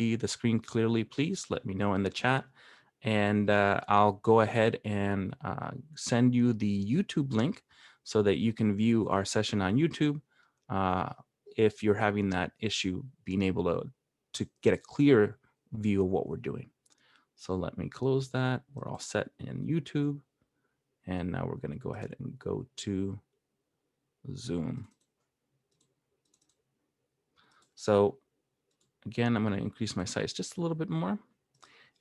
see the screen clearly, please let me know in the chat. And I'll go ahead and send you the YouTube link so that you can view our session on YouTube if you're having that issue, being able to get a clear view of what we're doing. So let me close that. We're all set in YouTube. And now we're going to go ahead and go to Zoom. So again, I'm going to increase my size just a little bit more.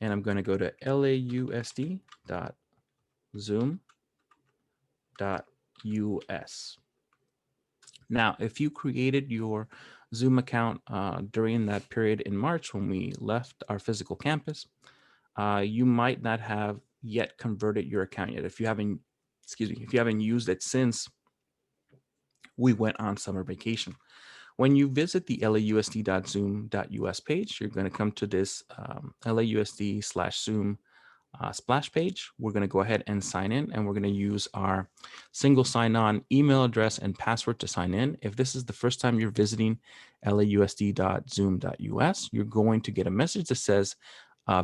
And I'm going to go to lausd.zoom.us. Now, if you created your Zoom account during that period in March when we left our physical campus, you might not have yet converted your account yet. If you haven't, if you haven't used it since we went on summer vacation. When you visit the lausd.zoom.us page, you're going to come to this lausd/zoom splash page. We're going to go ahead and sign in, and we're going to use our single sign-on email address and password to sign in. If this is the first time you're visiting lausd.zoom.us, you're going to get a message that says,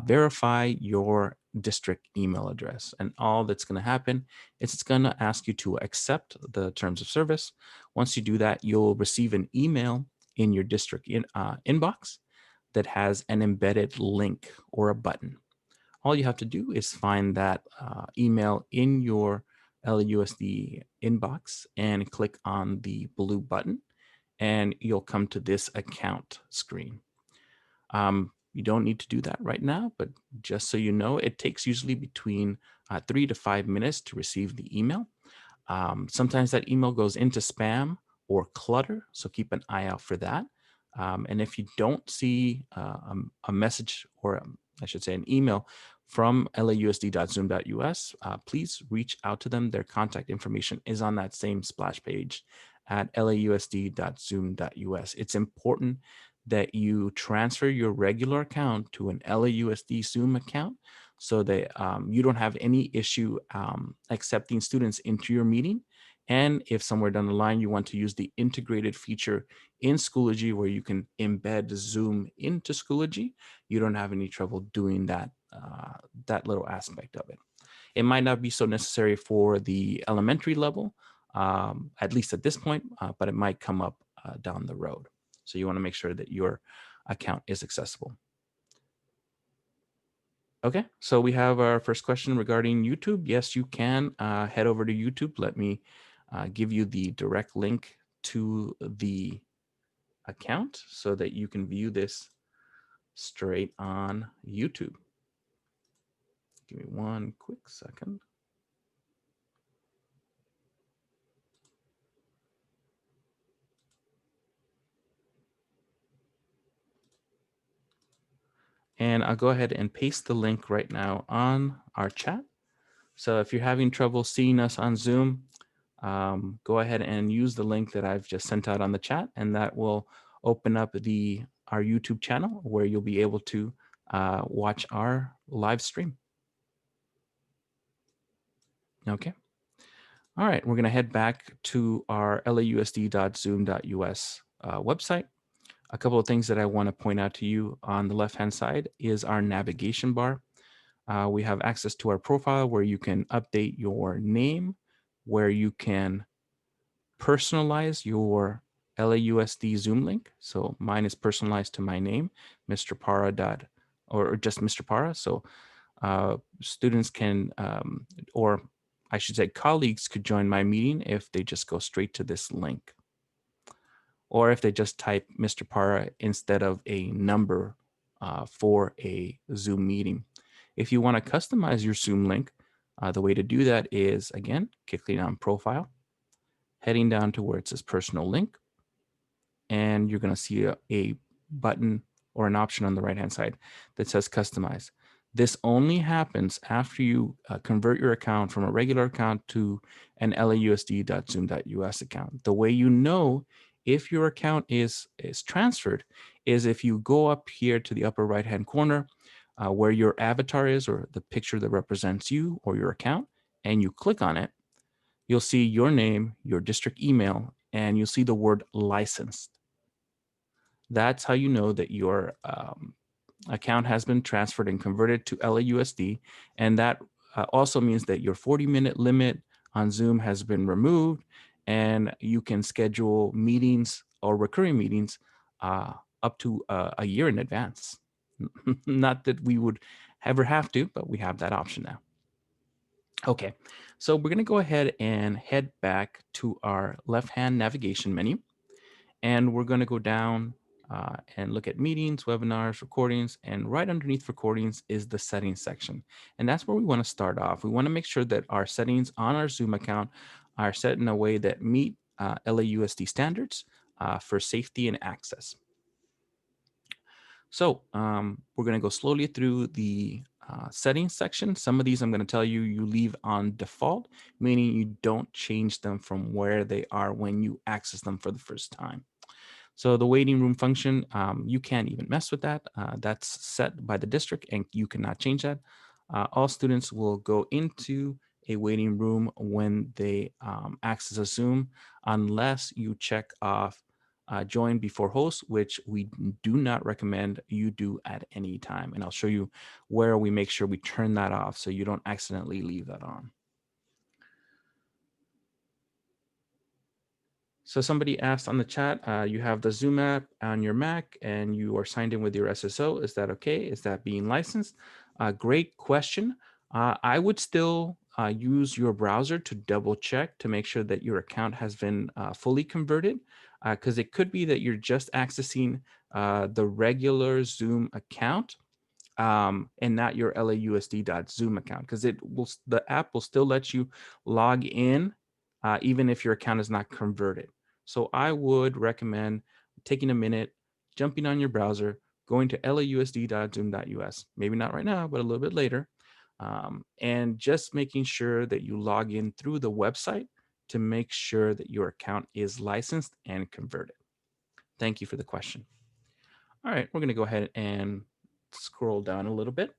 verify your district email address. And all that's going to happen is it's going to ask you to accept the terms of service. Once you do that, you'll receive an email in your district inbox that has an embedded link or a button. All you have to do is find that email in your LAUSD inbox and click on the blue button, and you'll come to this account screen. You don't need to do that right now, but just so you know, it takes usually between 3 to 5 minutes to receive the email. Sometimes that email goes into spam or clutter, so keep an eye out for that. And if you don't see a message, or I should say an email from lausd.zoom.us, please reach out to them. Their contact information is on that same splash page at lausd.zoom.us. It's important that you transfer your regular account to an LAUSD Zoom account so that you don't have any issue accepting students into your meeting. And if somewhere down the line you want to use the integrated feature in Schoology where you can embed Zoom into Schoology, you don't have any trouble doing that, that little aspect of it. It might not be so necessary for the elementary level, at least at this point, but it might come up down the road. So you want to make sure that your account is accessible. Okay, so we have our first question regarding YouTube. Yes, you can head over to YouTube. Let me give you the direct link to the account so that you can view this straight on YouTube. Give me one quick second. And I'll go ahead and paste the link right now on our chat. So if you're having trouble seeing us on Zoom, go ahead and use the link that I've just sent out on the chat, and that will open up our YouTube channel where you'll be able to watch our live stream. Okay. All right, we're going to head back to our lausd.zoom.us website. A couple of things that I want to point out to you on the left-hand side is our navigation bar. We have access to our profile where you can update your name, where you can personalize your LAUSD Zoom link. So mine is personalized to my name, Mr. Para or just Mr. Para. So students can, or I should say colleagues could join my meeting if they just go straight to this link. Or if they just type Mr. Para instead of a number for a Zoom meeting. If you want to customize your Zoom link, the way to do that is, again, clicking on Profile, heading down to where it says Personal Link, and you're going to see a button or an option on the right-hand side that says Customize. This only happens after you convert your account from a regular account to an lausd.zoom.us account. The way you know if your account is transferred is if you go up here to the upper right-hand corner where your avatar is, or the picture that represents you or your account, and you click on it, you'll see your name, your district email, and you'll see the word licensed. That's how you know that your account has been transferred and converted to LAUSD. And that also means that your 40-minute limit on Zoom has been removed, and you can schedule meetings or recurring meetings uh, up to a year in advance. Not that we would ever have to, but we have that option now. Okay, so we're going to go ahead and head back to our left-hand navigation menu, and we're going to go down and look at meetings, webinars, recordings, and right underneath recordings is the settings section. And that's where we want to start off. We want to make sure that our settings on our Zoom account are set in a way that meet LAUSD standards for safety and access. So we're going to go slowly through the settings section. Some of these I'm going to tell you leave on default, meaning you don't change them from where they are when you access them for the first time. So the waiting room function, you can't even mess with that. That's set by the district and you cannot change that. All students will go into a waiting room when they access a Zoom, unless you check off join before host, which we do not recommend you do at any time. And I'll show you where we make sure we turn that off so you don't accidentally leave that on. So somebody asked on the chat, you have the Zoom app on your Mac and you are signed in with your SSO. Is that okay? Is that being licensed? Great question. I would still use your browser to double check to make sure that your account has been fully converted, because it could be that you're just accessing the regular Zoom account and not your lausd.zoom account, because the app will still let you log in even if your account is not converted. So I would recommend taking a minute, jumping on your browser, going to lausd.zoom.us, maybe not right now, but a little bit later, and just making sure that you log in through the website to make sure that your account is licensed and converted. Thank you for the question. All right, we're going to go ahead and scroll down a little bit.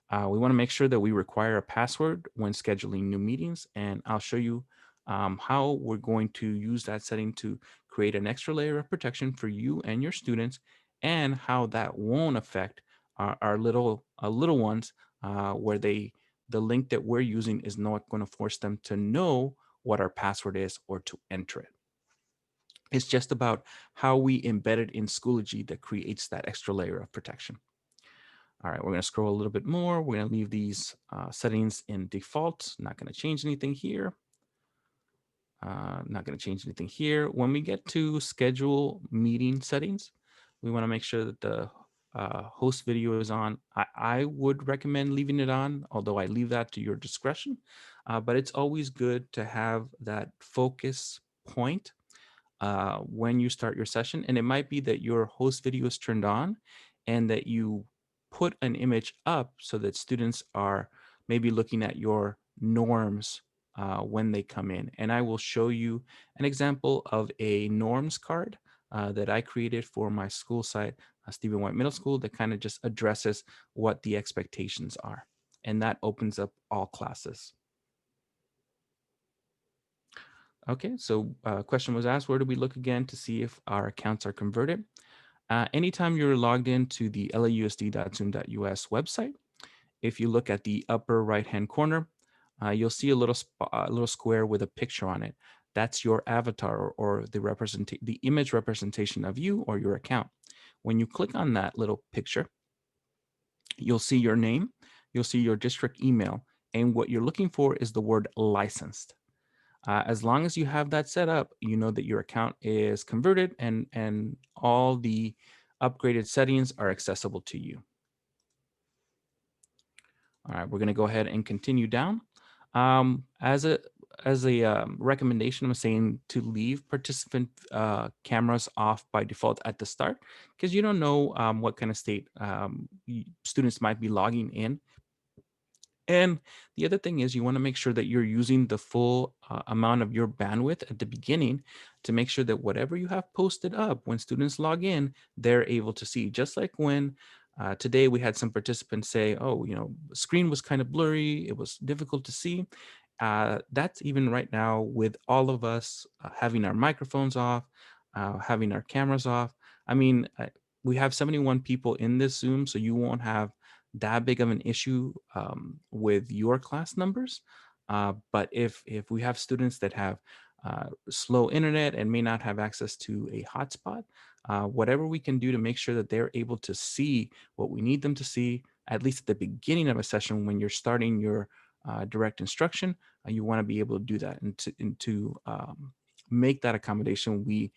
We want to make sure that we require a password when scheduling new meetings, and I'll show you how we're going to use that setting to create an extra layer of protection for you and your students, and how that won't affect our little ones, where the link that we're using is not going to force them to know what our password is or to enter it. It's just about how we embed it in Schoology that creates that extra layer of protection. All right, we're going to scroll a little bit more. We're going to leave these settings in default. Not going to change anything here. Not going to change anything here. When we get to schedule meeting settings, we want to make sure that the host video is on. I would recommend leaving it on, although I leave that to your discretion. But it's always good to have that focus point when you start your session. And it might be that your host video is turned on and that you put an image up so that students are maybe looking at your norms when they come in. And I will show you an example of a norms card that I created for my school site, Stephen White Middle School, that kind of just addresses what the expectations are. And that opens up all classes. Okay, so question was asked, where do we look again to see if our accounts are converted? Anytime you're logged into the lausd.zoom.us website, if you look at the upper right-hand corner, you'll see a little square with a picture on it. That's your avatar or the image representation of you or your account. When you click on that little picture, you'll see your name, you'll see your district email, and what you're looking for is the word licensed. As long as you have that set up, you know that your account is converted and all the upgraded settings are accessible to you. All right, we're going to go ahead and continue down. As a recommendation, I'm saying to leave participant cameras off by default at the start, because you don't know what kind of state students might be logging in. And the other thing is you want to make sure that you're using the full amount of your bandwidth at the beginning to make sure that whatever you have posted up when students log in, they're able to see. Just like when today we had some participants say, oh, screen was kind of blurry, it was difficult to see. That's even right now with all of us having our microphones off, having our cameras off. I mean, we have 71 people in this Zoom, so you won't have that big of an issue with your class numbers. But if we have students that have slow internet and may not have access to a hotspot, whatever we can do to make sure that they're able to see what we need them to see, at least at the beginning of a session when you're starting your direct instruction, you want to be able to do that. And to make that accommodation, we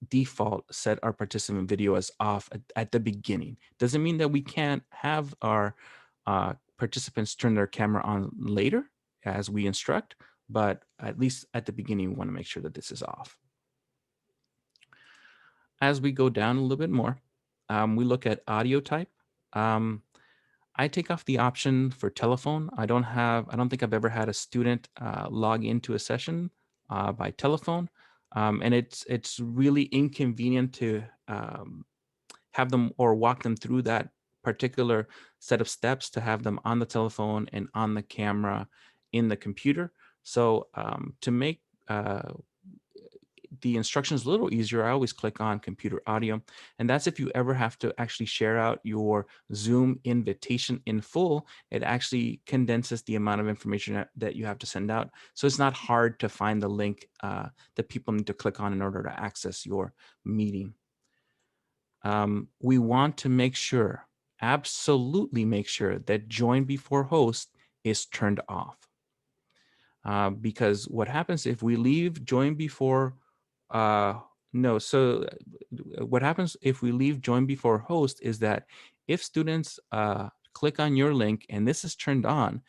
default set our participant video as off at the beginning. Doesn't mean that we can't have our participants turn their camera on later as we instruct, but at least at the beginning, we want to make sure that this is off. As we go down a little bit more, we look at audio type. I take off the option for telephone. I don't think I've ever had a student log into a session by telephone. And it's really inconvenient to have them or walk them through that particular set of steps to have them on the telephone and on the camera in the computer. So to make the instructions a little easier, I always click on computer audio. And that's if you ever have to actually share out your Zoom invitation in full, it actually condenses the amount of information that you have to send out. So it's not hard to find the link that people need to click on in order to access your meeting. We want to make sure, absolutely make sure, that join before host is turned off. Because what happens if we leave join before uh, no, so what happens if we leave join before host is that if students click on your link and this is turned on,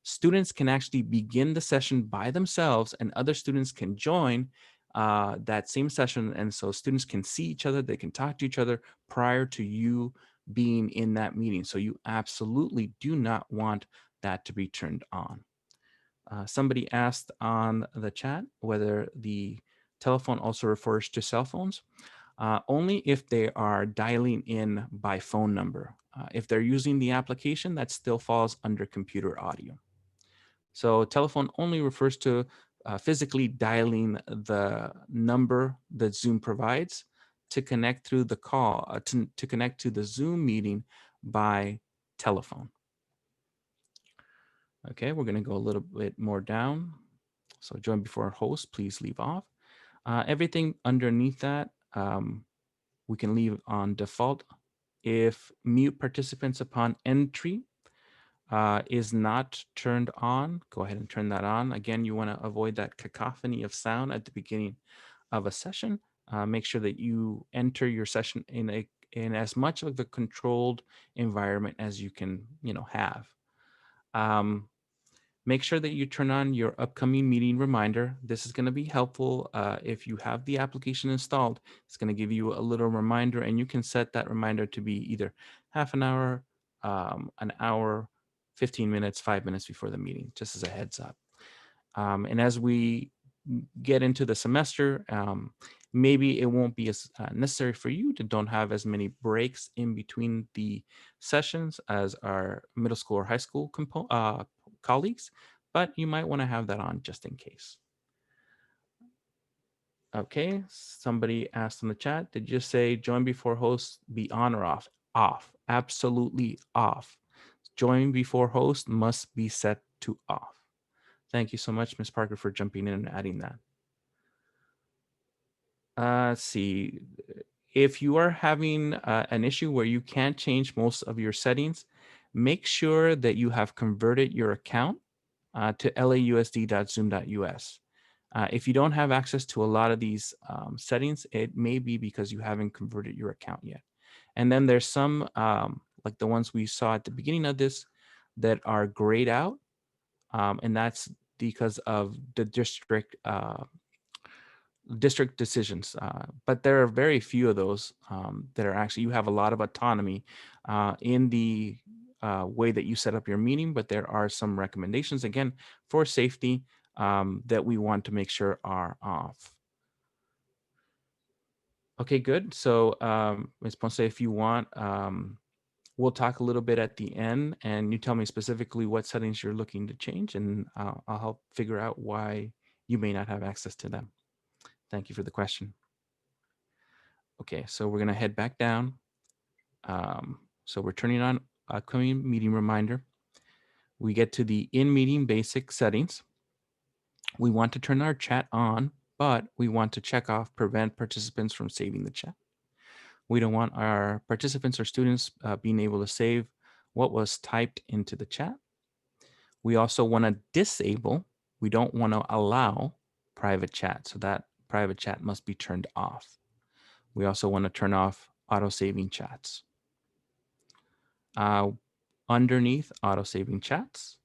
students can actually begin the session by themselves and other students can join that same session. And so students can see each other, they can talk to each other prior to you being in that meeting. So you absolutely do not want that to be turned on. Somebody asked on the chat whether the telephone also refers to cell phones. Only if they are dialing in by phone number. If they're using the application, that still falls under computer audio. So telephone only refers to physically dialing the number that Zoom provides to connect through the call, to connect to the Zoom meeting by telephone. Okay, we're going to go a little bit more down. So join before host, please leave off. Everything underneath that, we can leave on default. If mute participants upon entry is not turned on, go ahead and turn that on. Again, you want to avoid that cacophony of sound at the beginning of a session. Make sure that you enter your session in as much of a controlled environment as you can, have. Make sure that you turn on your upcoming meeting reminder. This is going to be helpful if you have the application installed. It's going to give you a little reminder, and you can set that reminder to be either half an hour, 15 minutes, 5 minutes before the meeting, just as a heads up. And as we get into the semester, maybe it won't be as necessary for you to don't have as many breaks in between the sessions as our middle school or high school colleagues, but you might want to have that on just in case. Okay, somebody asked in the chat, did you say join before host be on or off? Off, absolutely off. Join before host must be set to off. Thank you so much, Ms. Parker, for jumping in and adding that. Let's see. If you are having an issue where you can't change most of your settings, make sure that you have converted your account to lausd.zoom.us. If you don't have access to a lot of these settings, it may be because you haven't converted your account yet. And then there's some, like the ones we saw at the beginning of this, that are grayed out. And that's because of the district decisions, but there are very few of those that are actually, you have a lot of autonomy in the way that you set up your meeting, but there are some recommendations, again, for safety that we want to make sure are off. Okay, good. So Ms. Ponce, if you want, we'll talk a little bit at the end and you tell me specifically what settings you're looking to change, and I'll help figure out why you may not have access to them. Thank you for the question. Okay, so we're going to head back down. So we're turning on upcoming meeting reminder. We get to the in-meeting basic settings. We want to turn our chat on, but we want to check off prevent participants from saving the chat. We don't want our participants or students being able to save what was typed into the chat. We also want to disable, we don't want to allow private chat. So that private chat must be turned off. We also want to turn off auto saving chats. Underneath auto saving chats,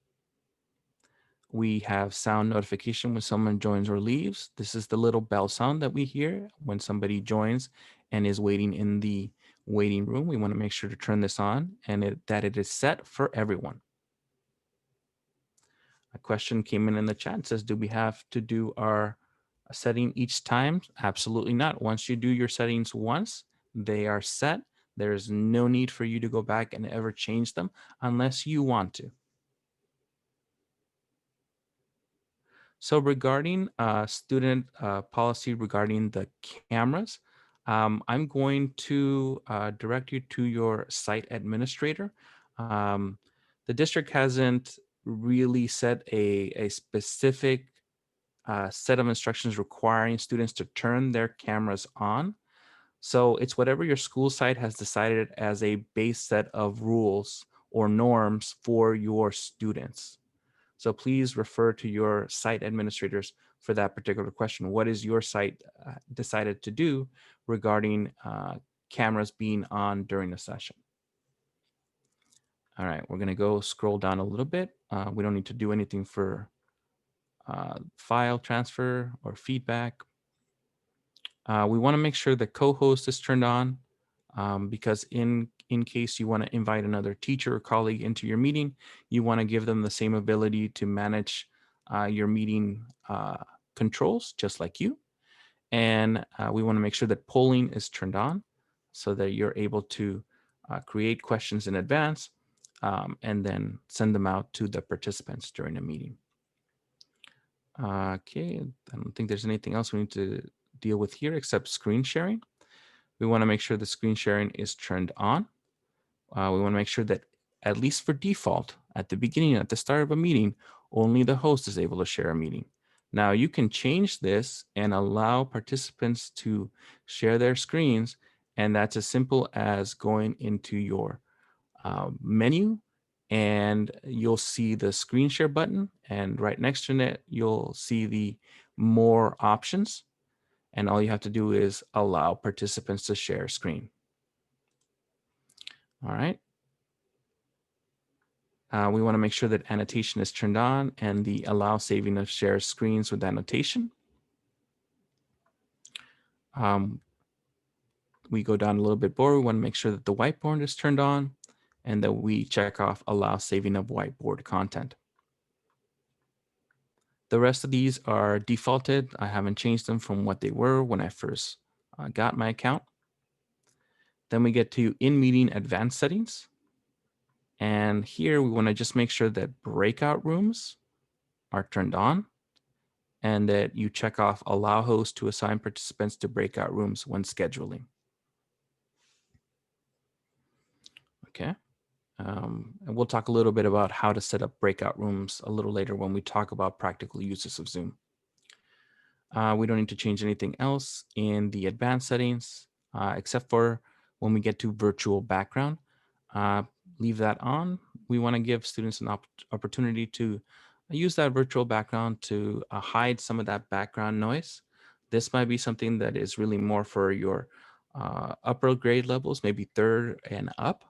we have sound notification when someone joins or leaves. This is the little bell sound that we hear when somebody joins and is waiting in the waiting room. We want to make sure to turn this on and that it is set for everyone. A question came in the chat. It says, do we have to do our setting each time? Absolutely not. Once you do your settings once, they are set. There is no need for you to go back and ever change them unless you want to. So regarding student policy regarding the cameras, I'm going to direct you to your site administrator. Um, the district hasn't really set a specific set of instructions requiring students to turn their cameras on. So it's whatever your school site has decided as a base set of rules or norms for your students. So please refer to your site administrators for that particular question. What is your site decided to do regarding cameras being on during the session? All right, we're gonna go scroll down a little bit. We don't need to do anything for file transfer or feedback. We wanna make sure the co-host is turned on because in case you wanna invite another teacher or colleague into your meeting, you wanna give them the same ability to manage your meeting controls just like you. And we wanna make sure that polling is turned on so that you're able to create questions in advance and then send them out to the participants during a meeting. Okay, I don't think there's anything else we need to deal with here except screen sharing. We want to make sure the screen sharing is turned on. We want to make sure that at least for default, at the beginning, at the start of a meeting, only the host is able to share a meeting. Now you can change this and allow participants to share their screens. And that's as simple as going into your menu and you'll see the screen share button. And right next to it, you'll see the more options. And all you have to do is allow participants to share screen. All right. We want to make sure that annotation is turned on and the allow saving of share screens with annotation. We go down a little bit more. We want to make sure that the whiteboard is turned on and that we check off allow saving of whiteboard content. The rest of these are defaulted. I haven't changed them from what they were when I first got my account. Then we get to in-meeting advanced settings. And here we want to just make sure that breakout rooms are turned on and that you check off allow host to assign participants to breakout rooms when scheduling. Okay. And we'll talk a little bit about how to set up breakout rooms a little later when we talk about practical uses of Zoom. We don't need to change anything else in the advanced settings, except for when we get to virtual background. Uh, leave that on. We want to give students an opportunity to use that virtual background to hide some of that background noise. This might be something that is really more for your upper grade levels, maybe third and up.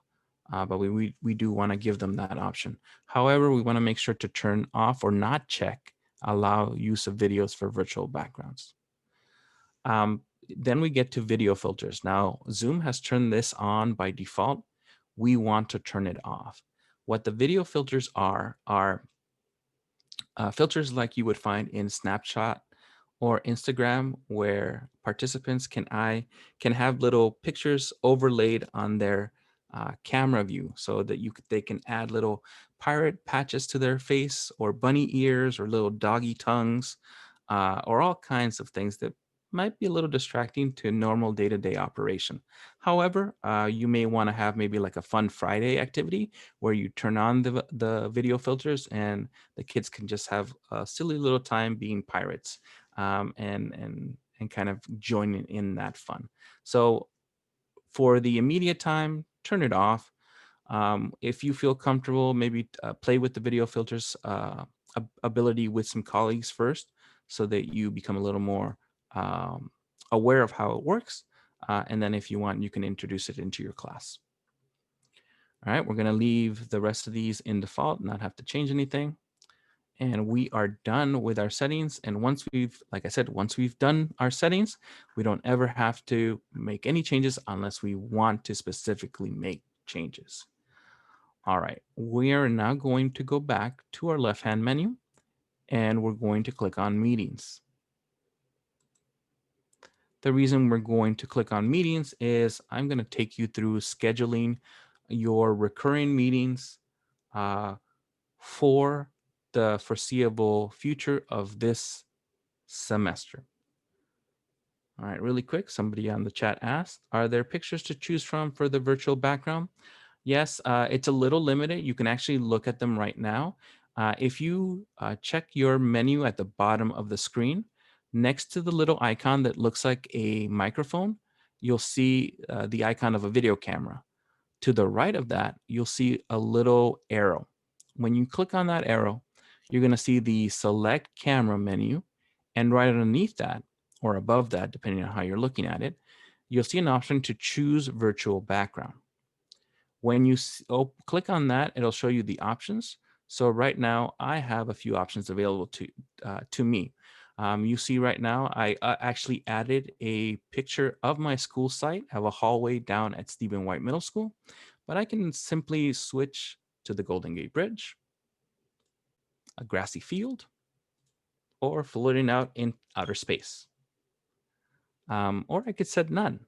But we do want to give them that option. However, we want to make sure to turn off or not check allow use of videos for virtual backgrounds. Then we get to video filters. Now, Zoom has turned this on by default. We want to turn it off. What the video filters are filters like you would find in Snapchat or Instagram, where participants can have little pictures overlaid on their camera view, so that they can add little pirate patches to their face, or bunny ears, or little doggy tongues, or all kinds of things that might be a little distracting to normal day-to-day operation. However, you may want to have maybe like a fun Friday activity where you turn on the video filters and the kids can just have a silly little time being pirates, and kind of joining in that fun. So for the immediate time, turn it off. If you feel comfortable, maybe play with the video filters ability with some colleagues first so that you become a little more um, aware of how it works. And then if you want, you can introduce it into your class. All right, we're going to leave the rest of these in default, not have to change anything. And we are done with our settings. And once we've, like I said, once we've done our settings, we don't ever have to make any changes unless we want to specifically make changes. All right, we are now going to go back to our left-hand menu and we're going to click on meetings. The reason we're going to click on meetings is I'm going to take you through scheduling your recurring meetings uh, for the foreseeable future of this semester. All right, really quick, somebody on the chat asked, are there pictures to choose from for the virtual background? Yes, it's a little limited. You can actually look at them right now. If you check your menu at the bottom of the screen, next to the little icon that looks like a microphone, you'll see the icon of a video camera. To the right of that, you'll see a little arrow. When you click on that arrow, you're going to see the select camera menu. And right underneath that, or above that, depending on how you're looking at it, you'll see an option to choose virtual background. When you click on that, it'll show you the options. So right now, I have a few options available to me. You see right now, I actually added a picture of my school site. I have a hallway down at Stephen White Middle School, but I can simply switch to the Golden Gate Bridge, a grassy field, or floating out in outer space. Or I could set none,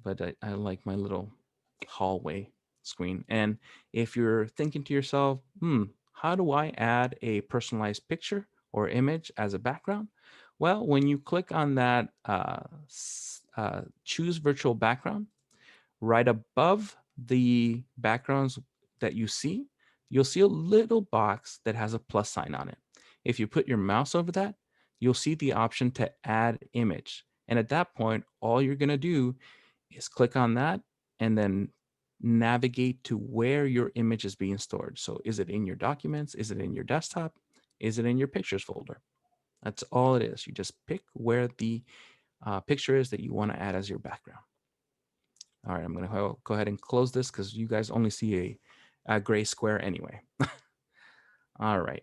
but I like my little hallway screen. And if you're thinking to yourself, how do I add a personalized picture or image as a background? Well, when you click on that choose virtual background, right above the backgrounds that you see, you'll see a little box that has a plus sign on it. If you put your mouse over that, you'll see the option to add image. And at that point, all you're going to do is click on that and then navigate to where your image is being stored. So is it in your documents? Is it in your desktop? Is it in your pictures folder? That's all it is. You just pick where the picture is that you want to add as your background. All right, I'm going to go ahead and close this because you guys only see a gray square anyway. All right,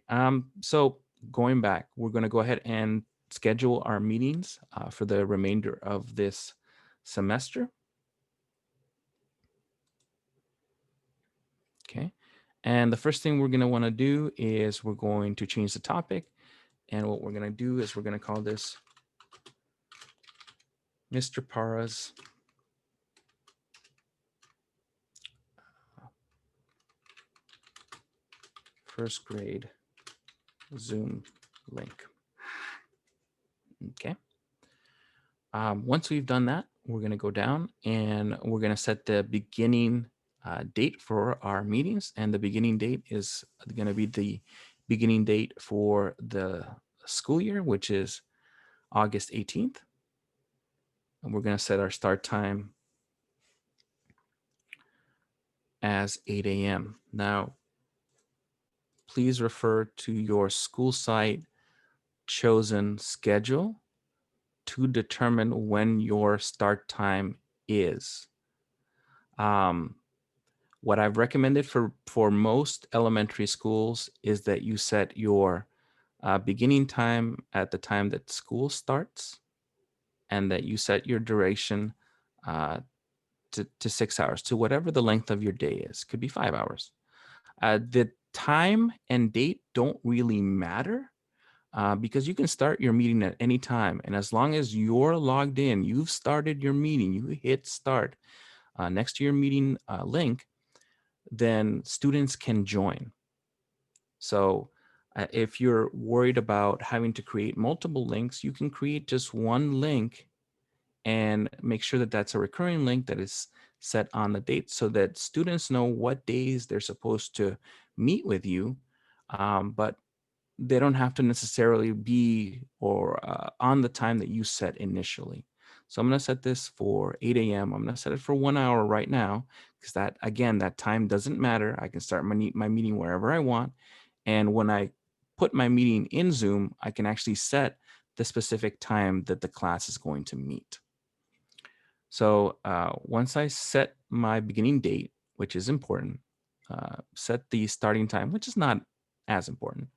so going back, we're going to go ahead and schedule our meetings for the remainder of this semester. Okay, and the first thing we're going to want to do is we're going to change the topic. And what we're going to do is we're going to call this Mr. Para's first grade Zoom link. Okay. Once we've done that, we're going to go down and we're going to set the beginning date for our meetings. And the beginning date is going to be the beginning date for the school year, which is August 18th. And we're going to set our start time as 8 a.m. Now, please refer to your school site chosen schedule to determine when your start time is. What I've recommended for most elementary schools is that you set your beginning time at the time that school starts, and that you set your duration to 6 hours, to whatever the length of your day is. Could be 5 hours. The time and date don't really matter because you can start your meeting at any time. And as long as you're logged in, you've started your meeting, you hit start next to your meeting link, then students can join. So If you're worried about having to create multiple links, you can create just one link and make sure that that's a recurring link that is set on the date so that students know what days they're supposed to meet with you. But they don't have to necessarily be or on the time that you set initially. So I'm going to set this for 8 a.m. I'm going to set it for 1 hour right now because that, again, that time doesn't matter. I can start my meeting wherever I want. And when I put my meeting in Zoom, I can actually set the specific time that the class is going to meet. So once I set my beginning date, which is important, set the starting time, which is not as important.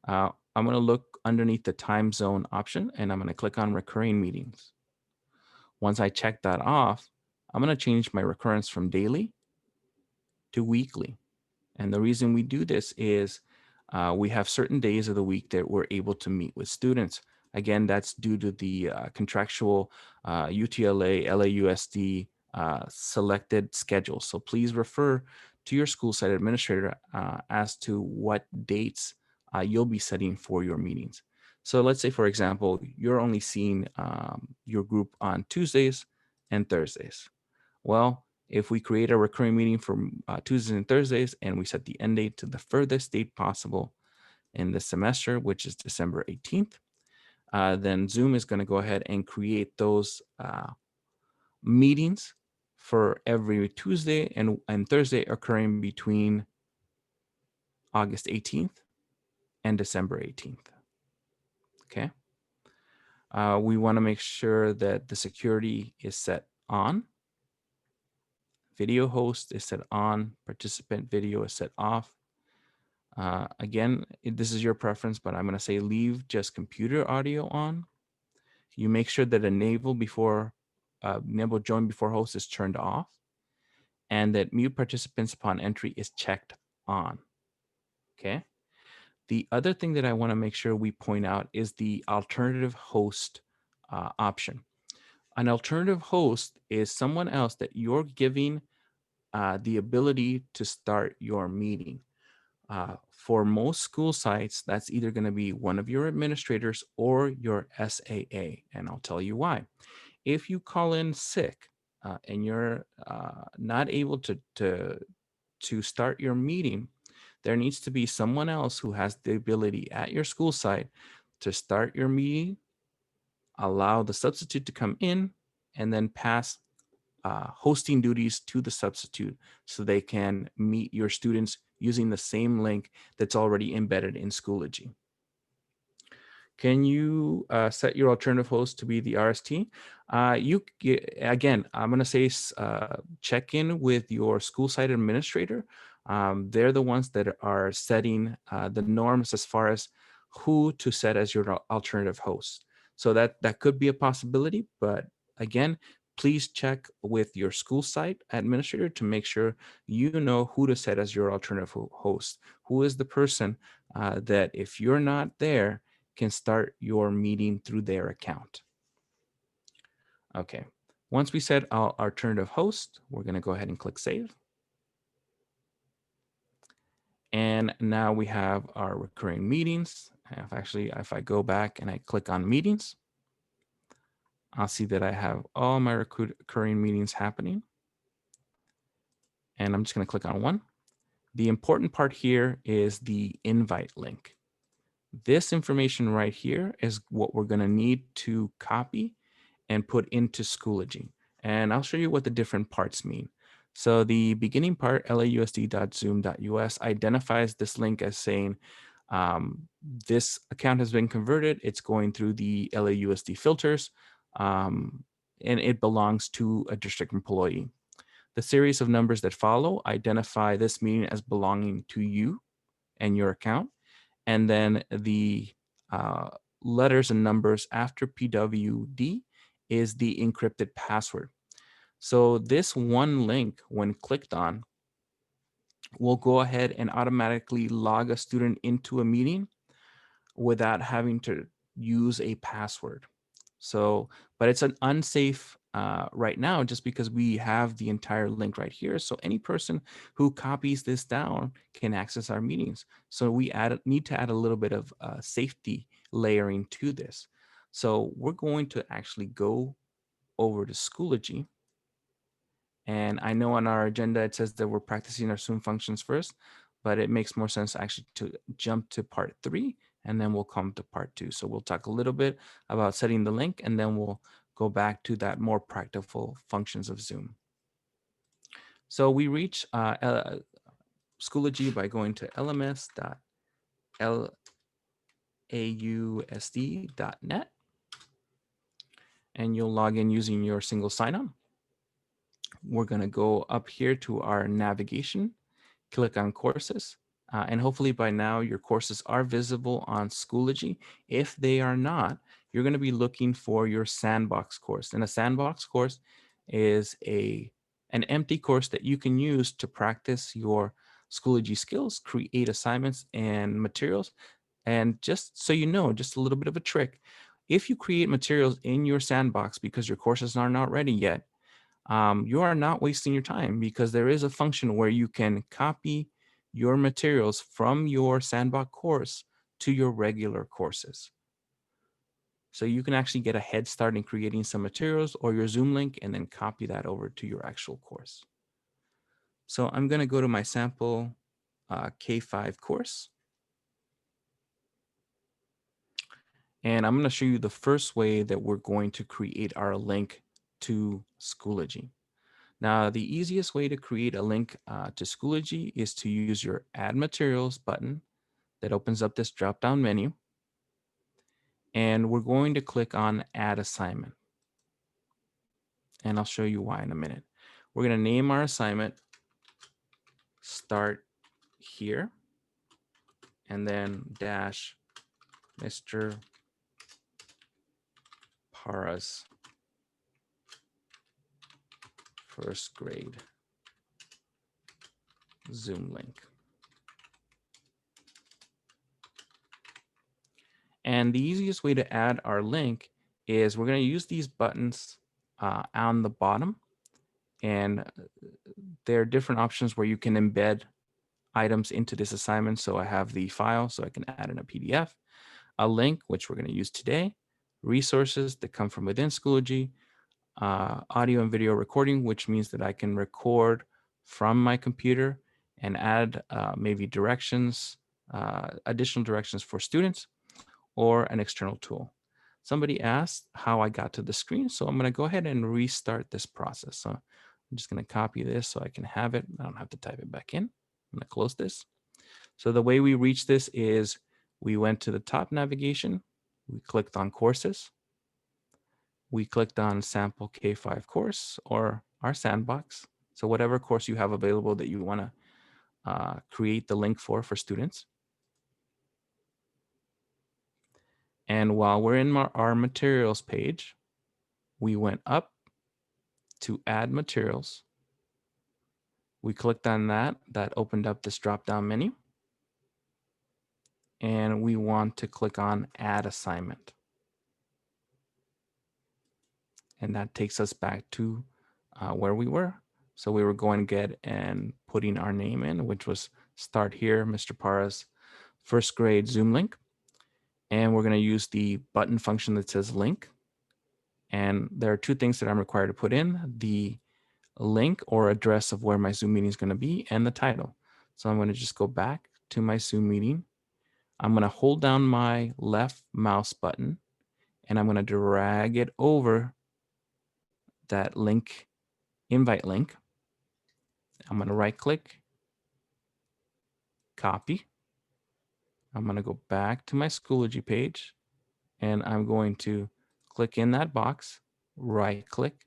I'm going to look underneath the time zone option and I'm going to click on recurring meetings. Once I check that off, I'm going to change my recurrence from daily to weekly. And the reason we do this is we have certain days of the week that we're able to meet with students. Again, that's due to the contractual UTLA, LAUSD selected schedule. So please refer to your school site administrator as to what dates you'll be setting for your meetings. So let's say, for example, you're only seeing your group on Tuesdays and Thursdays. Well, if we create a recurring meeting for Tuesdays and Thursdays and we set the end date to the furthest date possible in the semester, which is December 18th, then Zoom is going to go ahead and create those meetings for every Tuesday and Thursday occurring between August 18th and December 18th. Okay. We want to make sure that the security is set on. Video host is set on. Participant video is set off. Again, this is your preference, but I'm going to say leave just computer audio on. You make sure that enable join before host is turned off and that mute participants upon entry is checked on. Okay. The other thing that I want to make sure we point out is the alternative host option. An alternative host is someone else that you're giving the ability to start your meeting. For most school sites, that's either going to be one of your administrators or your SAA, and I'll tell you why. If you call in sick and you're not able to start your meeting, there needs to be someone else who has the ability at your school site to start your meeting, allow the substitute to come in, and then pass hosting duties to the substitute so they can meet your students using the same link that's already embedded in Schoology. Can you set your alternative host to be the RST? Again, I'm going to say check in with your school site administrator. They're the ones that are setting the norms as far as who to set as your alternative host. So that could be a possibility, but again, please check with your school site administrator to make sure you know who to set as your alternative host. Who is the person that if you're not there, can start your meeting through their account. Okay, once we set our alternative host, we're going to go ahead and click save. And now we have our recurring meetings. If I go back and I click on meetings, I'll see that I have all my recurring meetings happening. And I'm just going to click on one. The important part here is the invite link. This information right here is what we're going to need to copy and put into Schoology. And I'll show you what the different parts mean. So the beginning part, lausd.zoom.us, identifies this link as saying, this account has been converted. It's going through the LAUSD filters, and it belongs to a district employee. The series of numbers that follow identify this meeting as belonging to you and your account. And then the letters and numbers after PWD is the encrypted password. So this one link, when clicked on, will go ahead and automatically log a student into a meeting without having to use a password. So, but it's an unsafe right now just because we have the entire link right here. So any person who copies this down can access our meetings. So we need to add a little bit of safety layering to this. So we're going to actually go over to Schoology. And I know on our agenda, it says that we're practicing our Zoom functions first, but it makes more sense actually to jump to part 3, and then we'll come to part 2. So we'll talk a little bit about setting the link, and then we'll go back to that more practical functions of Zoom. So we reach Schoology by going to lms.lausd.net, and you'll log in using your single sign-on. We're going to go up here to our navigation, click on courses, and hopefully by now your courses are visible on Schoology. If they are not, you're going to be looking for your sandbox course. And a sandbox course is an empty course that you can use to practice your Schoology skills, create assignments and materials. And just so you know, just a little bit of a trick, if you create materials in your sandbox because your courses are not ready yet, you are not wasting your time, because there is a function where you can copy your materials from your sandbox course to your regular courses. So you can actually get a head start in creating some materials or your Zoom link and then copy that over to your actual course. So I'm going to go to my sample K5 course. And I'm going to show you the first way that we're going to create our link to Schoology. Now, the easiest way to create a link to Schoology is to use your Add Materials button that opens up this drop-down menu. And we're going to click on Add Assignment. And I'll show you why in a minute. We're going to name our assignment Start Here, and then dash Mr. Para's first grade Zoom link. And the easiest way to add our link is we're going to use these buttons on the bottom. And there are different options where you can embed items into this assignment. So I have the file, so I can add in a PDF, a link, which we're going to use today, resources that come from within Schoology, audio and video recording, which means that I can record from my computer and add maybe directions, additional directions for students, or an external tool. Somebody asked how I got to the screen, so I'm going to go ahead and restart this process. So I'm just going to copy this so I can have it. I don't have to type it back in. I'm going to close this. So the way we reached this is we went to the top navigation. We clicked on courses. We clicked on sample K5 course or our sandbox. So whatever course you have available that you want to create the link for students. And while we're in our materials page, we went up to add materials. We clicked on that. That opened up this drop-down menu. And we want to click on add assignment. And that takes us back to where we were. So we were going to get and putting our name in, which was Start Here, Mr. Para's first grade Zoom link. And we're going to use the button function that says link. And there are two things that I'm required to put in: the link or address of where my Zoom meeting is going to be, and the title. So I'm going to just go back to my Zoom meeting. I'm going to hold down my left mouse button, and I'm going to drag it over that link, invite link. I'm going to right click, copy. I'm going to go back to my Schoology page, and I'm going to click in that box, right click,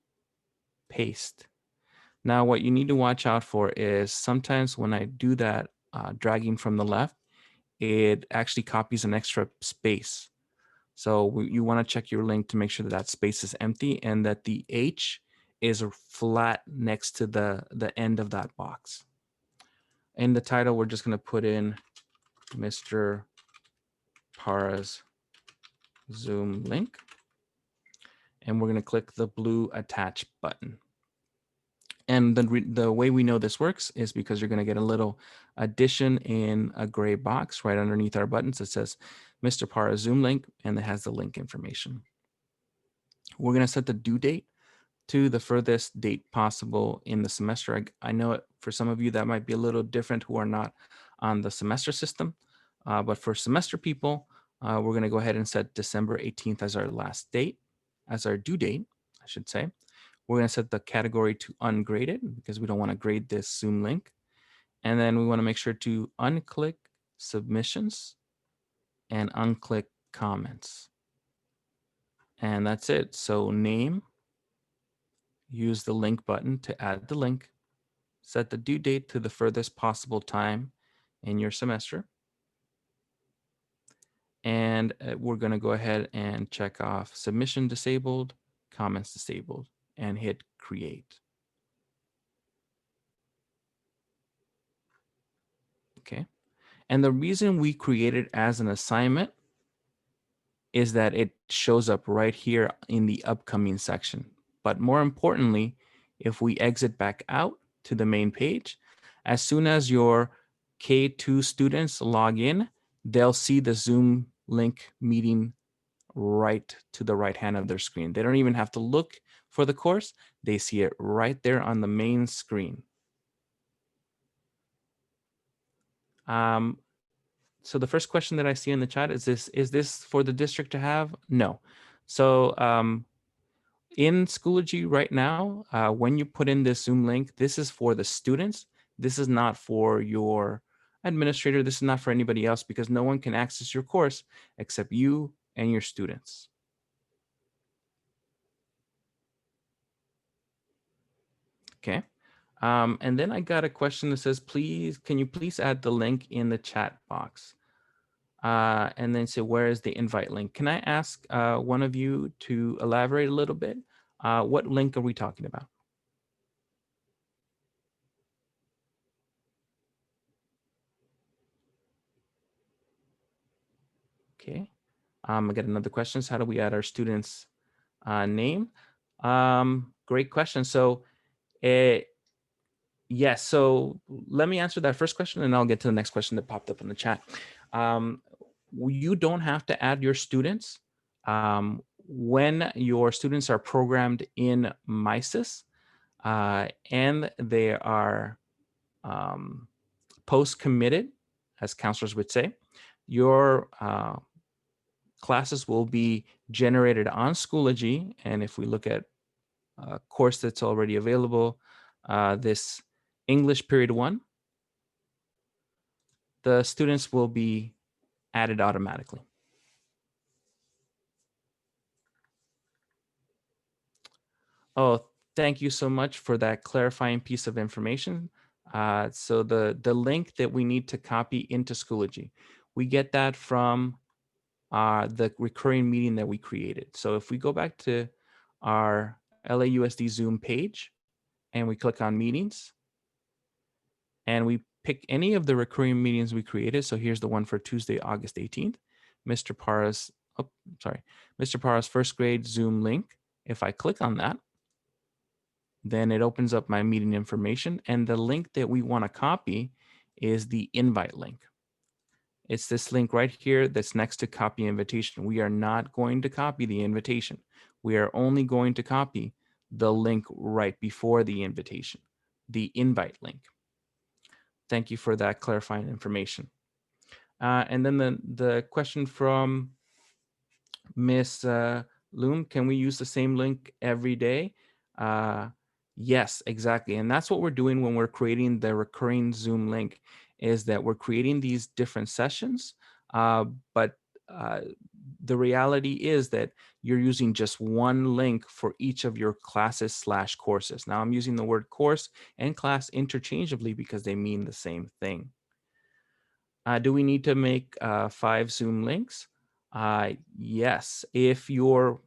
paste. Now, what you need to watch out for is sometimes when I do that dragging from the left, it actually copies an extra space. So you want to check your link to make sure that that space is empty and that the H is flat next to the end of that box. In the title, we're just going to put in Mr. Para's Zoom link. and we're going to click the blue attach button. And the way we know this works is because you're going to get a little addition in a gray box right underneath our buttons that says Mr. Parra Zoom link, and it has the link information. We're going to set the due date to the furthest date possible in the semester. I know it, for some of you that might be a little different who are not on the semester system, but for semester people, we're going to go ahead and set December 18th as our last date, as our due date, I should say. We're going to set the category to ungraded because we don't want to grade this Zoom link. And then we want to make sure to unclick submissions and unclick comments. And that's it. So name, use the link button to add the link, set the due date to the furthest possible time in your semester. And we're going to go ahead and check off submission disabled, comments disabled, and hit create. Okay. And the reason we create it as an assignment is that it shows up right here in the upcoming section. But more importantly, if we exit back out to the main page, as soon as your K2 students log in, they'll see the Zoom link meeting right to the right hand of their screen. They don't even have to look for the course. They see it right there on the main screen. So the first question that I see in the chat is this for the district to have? No. So in Schoology right now, when you put in this Zoom link, this is for the students. This is not for your administrator. This is not for anybody else because no one can access your course except you and your students. Okay. And then I got a question that says, please, can you please add the link in the chat box? And then say, where is the invite link? Can I ask one of you to elaborate a little bit? What link are we talking about? Okay. I got another question. How do we add our students' name? Great question. So yes, so let me answer that first question and I'll get to the next question that popped up in the chat. You don't have to add your students. When your students are programmed in MySys and they are post-committed, as counselors would say, your classes will be generated on Schoology. And if we look at a course that's already available, this English period 1, the students will be added automatically. Oh, thank you so much for that clarifying piece of information. So the link that we need to copy into Schoology, we get that from the recurring meeting that we created. So if we go back to our LAUSD Zoom page and we click on meetings and we pick any of the recurring meetings we created. So here's the one for Tuesday, August 18th, Mr. Parra's, Mr. Parra's first grade Zoom link. If I click on that, then it opens up my meeting information. And the link that we want to copy is the invite link. It's this link right here that's next to copy invitation. We are not going to copy the invitation. We are only going to copy the link right before the invitation, the invite link. Thank you for that clarifying information. And then the question from Miss Loom, can we use the same link every day? Yes, exactly. And that's what we're doing when we're creating the recurring Zoom link, is that we're creating these different sessions, but the reality is that you're using just one link for each of your classes/courses. Now I'm using the word course and class interchangeably because they mean the same thing. Do we need to make 5 Zoom links? Yes, if your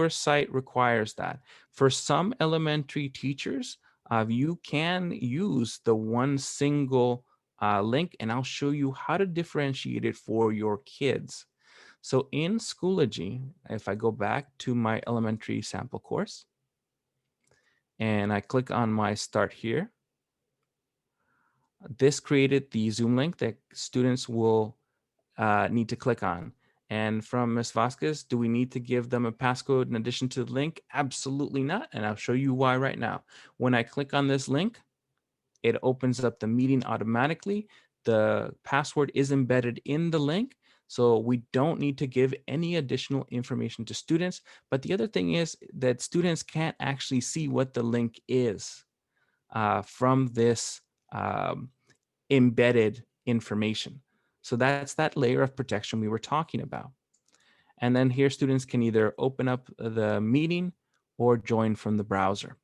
site requires that. For some elementary teachers, you can use the one single link, and I'll show you how to differentiate it for your kids. So in Schoology, if I go back to my elementary sample course and I click on my start here, this created the Zoom link that students will need to click on. And from Ms. Vasquez, do we need to give them a passcode in addition to the link? Absolutely not. And I'll show you why right now. When I click on this link, it opens up the meeting automatically. The password is embedded in the link. So we don't need to give any additional information to students. But the other thing is that students can't actually see what the link is from this embedded information. So that's that layer of protection we were talking about. And then here students can either open up the meeting or join from the browser.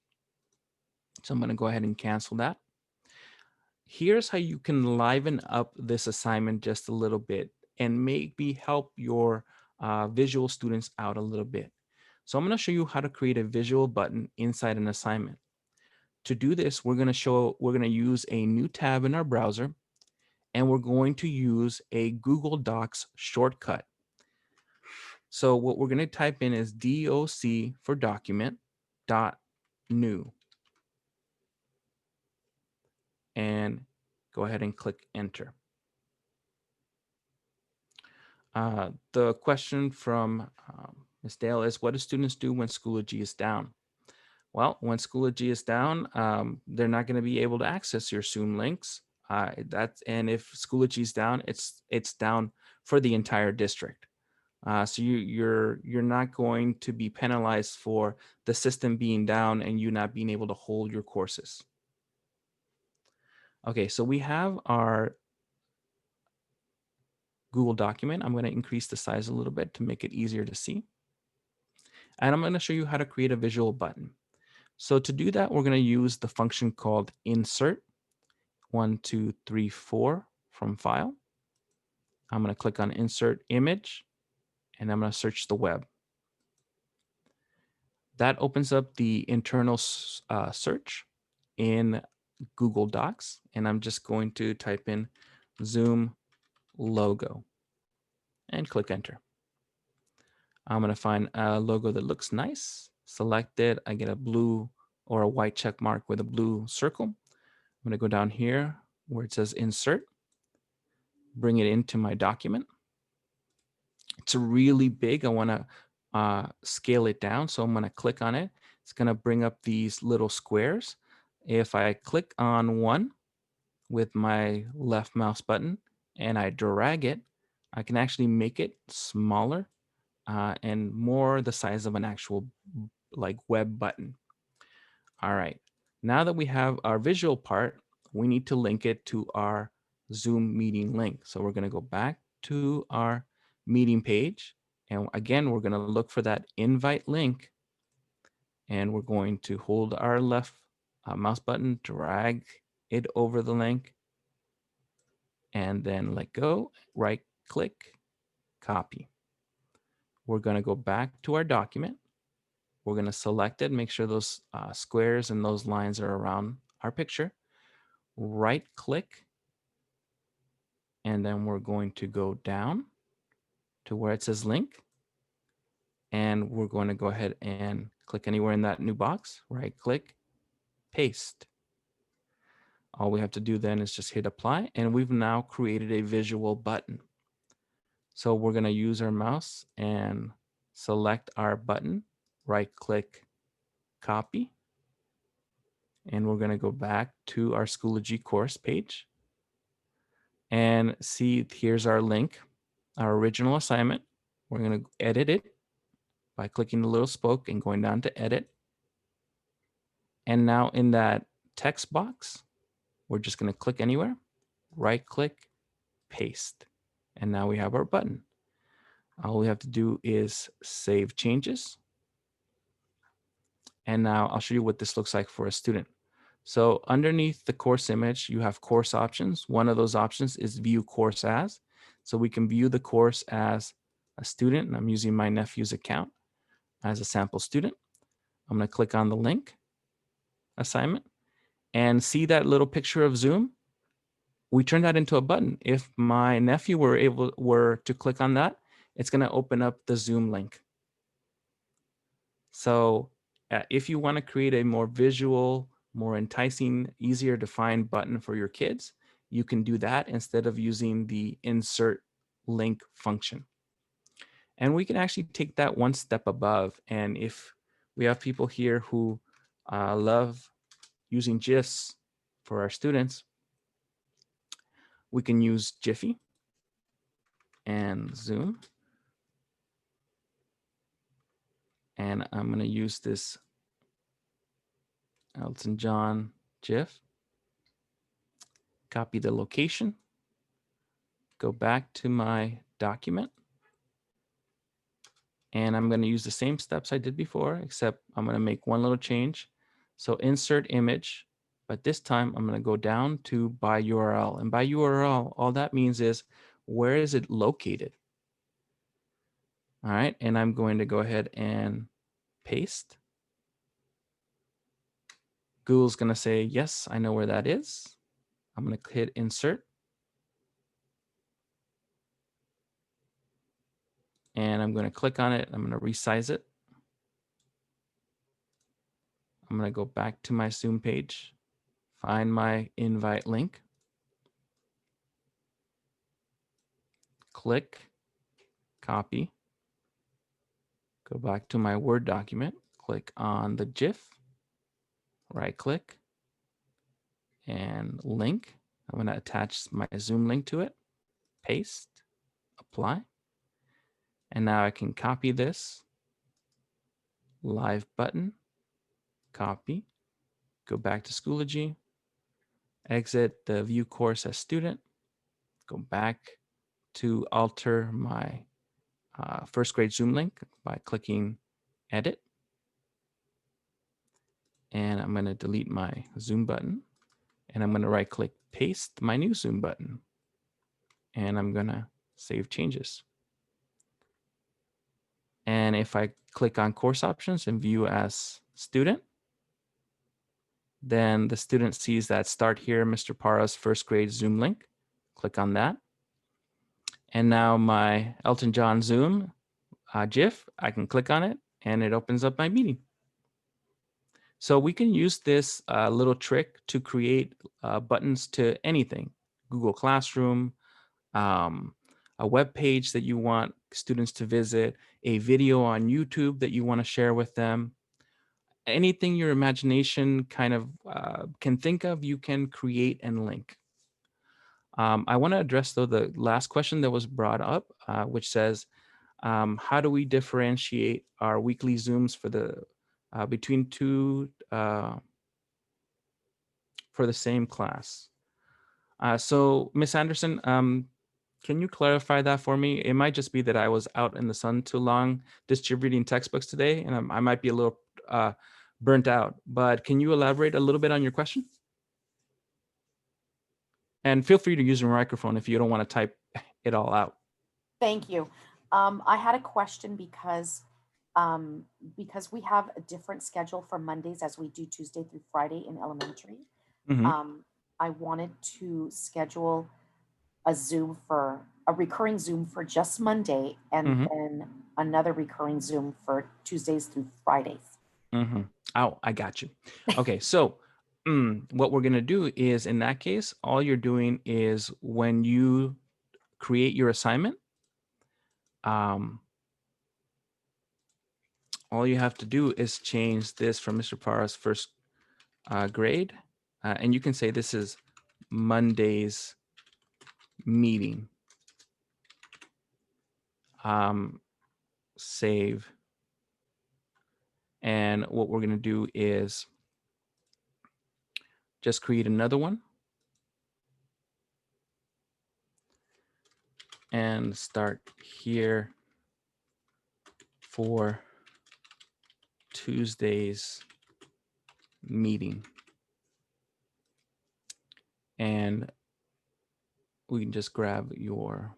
So I'm going to go ahead and cancel that. Here's how you can liven up this assignment just a little bit and maybe help your visual students out a little bit. So I'm going to show you how to create a visual button inside an assignment. To do this, we're going to use a new tab in our browser, and we're going to use a Google Docs shortcut. So what we're going to type in is doc for document dot new, and go ahead and click enter. The question from Ms. Dale is, what do students do when Schoology is down? Well, when Schoology is down, they're not going to be able to access your Zoom links. And if Schoology is down, it's down for the entire district. So you're not going to be penalized for the system being down and you not being able to hold your courses. Okay, so we have our Google document. I'm going to increase the size a little bit to make it easier to see. And I'm going to show you how to create a visual button. So to do that, we're going to use the function called insert 1, 2, 3, 4 from file. I'm going to click on insert image and I'm going to search the web. That opens up the internal search in Google Docs, and I'm just going to type in Zoom logo and click enter. I'm going to find a logo that looks nice, select it. I get a blue or a white check mark with a blue circle. I'm going to go down here where it says insert, bring it into my document. It's really big. I want to scale it down. So I'm going to click on it. It's going to bring up these little squares. If I click on one with my left mouse button and I drag it, I can actually make it smaller and more the size of an actual like web button. All right. Now that we have our visual part, we need to link it to our Zoom meeting link. So we're going to go back to our meeting page. And again, we're going to look for that invite link. And we're going to hold our left mouse button, drag it over the link, and then let go, right click, copy. We're going to go back to our document. We're going to select it, make sure those squares and those lines are around our picture. Right click, and then we're going to go down to where it says link. And we're going to go ahead and click anywhere in that new box, right click, paste. All we have to do then is just hit apply, and we've now created a visual button. So we're going to use our mouse and select our button, right click, copy. And we're going to go back to our Schoology course page and see here's our link, our original assignment. We're going to edit it by clicking the little spoke and going down to edit. And now in that text box, we're just going to click anywhere, right click, paste. And now we have our button. All we have to do is save changes. And now I'll show you what this looks like for a student. So underneath the course image, you have course options. One of those options is view course as. So we can view the course as a student, and I'm using my nephew's account as a sample student. I'm going to click on the link assignment and see that little picture of Zoom. We turned that into a button. If my nephew were to click on that, it's going to open up the Zoom link. So if you want to create a more visual, more enticing, easier to find button for your kids, you can do that instead of using the insert link function. And we can actually take that one step above. And if we have people here who love using GIFs for our students, we can use Jiffy and Zoom. And I'm going to use this Elton John GIF. Copy the location. Go back to my document. And I'm going to use the same steps I did before, except I'm going to make one little change. So insert image, but this time I'm going to go down to by URL. And by URL, all that means is where is it located? All right, and I'm going to go ahead and paste. Google's going to say, yes, I know where that is. I'm going to hit insert. And I'm going to click on it. I'm going to resize it. I'm going to go back to my Zoom page, find my invite link, click, copy, go back to my Word document, click on the GIF, right click, and link. I'm going to attach my Zoom link to it, paste, apply. And now I can copy this, live button, copy, go back to Schoology, exit the view course as student, go back to alter my first grade Zoom link by clicking edit. And I'm going to delete my Zoom button. And I'm going to right click, paste my new Zoom button. And I'm going to save changes. And if I click on course options and view as student, then the student sees that start here, Mr. Parra's first grade Zoom link. Click on that. And now my Elton John Zoom GIF, I can click on it and it opens up my meeting. So we can use this little trick to create buttons to anything, Google Classroom, a web page that you want students to visit, a video on YouTube that you want to share with them. Anything your imagination kind of can think of, you can create and link. I want to address, though, the last question that was brought up, which says, how do we differentiate our weekly Zooms for the between two for the same class? So, Miss Anderson, can you clarify that for me? It might just be that I was out in the sun too long distributing textbooks today, and I might be a little burnt out. But can you elaborate a little bit on your question? And feel free to use your microphone if you don't want to type it all out. Thank you. I had a question because we have a different schedule for Mondays as we do Tuesday through Friday in elementary. Mm-hmm. I wanted to schedule a recurring Zoom for just Monday and Mm-hmm. then another recurring Zoom for Tuesdays through Fridays. Mm-hmm. Oh, I got you. Okay, so what we're going to do is, in that case, all you're doing is when you create your assignment, all you have to do is change this from Mr. Parra's first grade. And you can say this is Monday's meeting. Save. And what we're going to do is just create another one and start here for Tuesday's meeting. And we can just grab your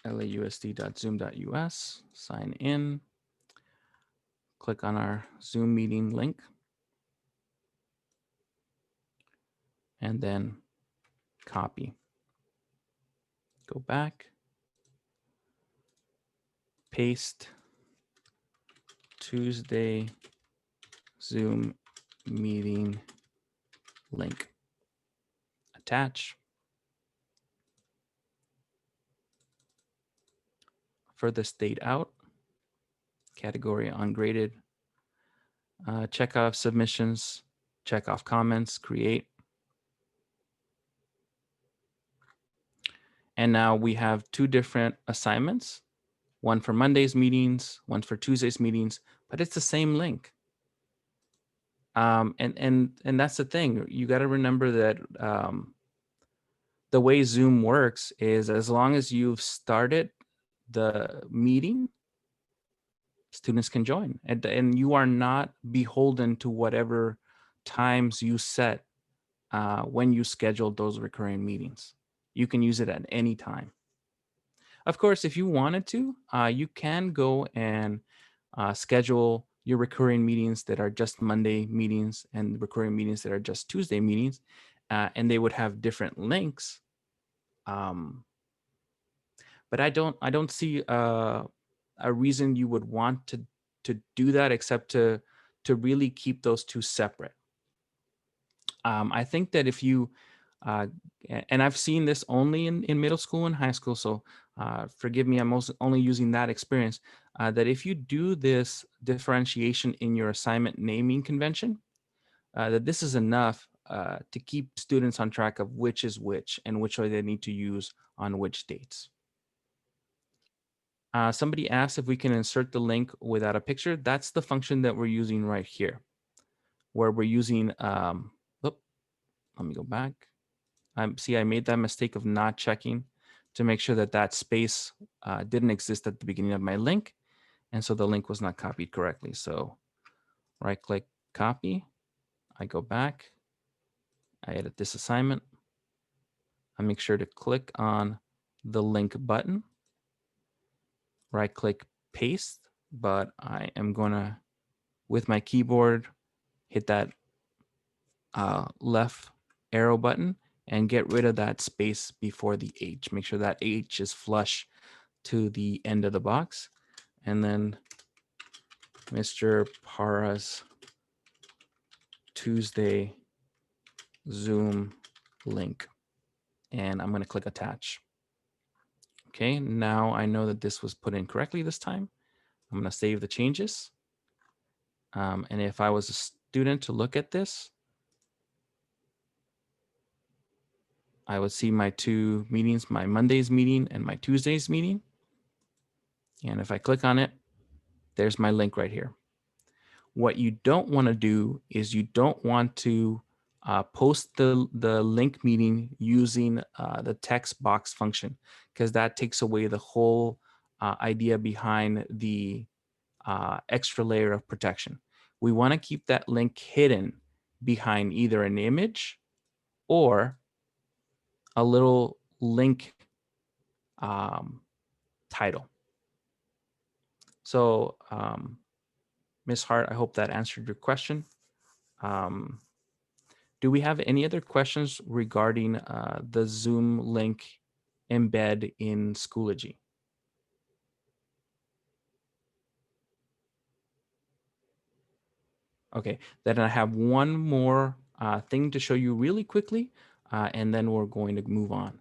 lausd.zoom.us, sign in, click on our Zoom meeting link, and then copy. Go back, paste Tuesday Zoom meeting link, attach, furthest date out, category ungraded, check off submissions, check off comments, create. And now we have two different assignments, one for Monday's meetings, one for Tuesday's meetings, but it's the same link. And that's the thing. You got to remember that the way Zoom works is as long as you've started the meeting, students can join, and you are not beholden to whatever times you set when you schedule those recurring meetings. You can use it at any time. Of course, if you wanted to, you can go and schedule your recurring meetings that are just Monday meetings and recurring meetings that are just Tuesday meetings, and they would have different links. Um, but I don't see a reason you would want to do that except to really keep those two separate. I think that if you uh, and I've seen this only in middle school and high school, so forgive me, I'm also only using that experience, that if you do this differentiation in your assignment naming convention, that this is enough to keep students on track of which is which and which way they need to use on which dates. Somebody asked if we can insert the link without a picture. That's the function that we're using right here, where we're using, oop, let me go back. See, I made that mistake of not checking to make sure that that space didn't exist at the beginning of my link. And so the link was not copied correctly. So right click, copy. I go back. I edit this assignment. I make sure to click on the link button. Right click, paste. But I am going to, with my keyboard, hit that left arrow button and get rid of that space before the H. Make sure that H is flush to the end of the box. And then Mr. Para's Tuesday Zoom link. And I'm going to click attach. Okay, now I know that this was put in correctly this time. I'm going to save the changes. And if I was a student to look at this, I would see my two meetings, my Monday's meeting and my Tuesday's meeting. And if I click on it, there's my link right here. What you don't want to do is you don't want to post the link meeting using the text box function, because that takes away the whole idea behind the extra layer of protection. We want to keep that link hidden behind either an image or a little link title. So, Ms. Hart, I hope that answered your question. Um, do we have any other questions regarding the Zoom link embed in Schoology? Okay, then I have one more thing to show you really quickly, and then we're going to move on.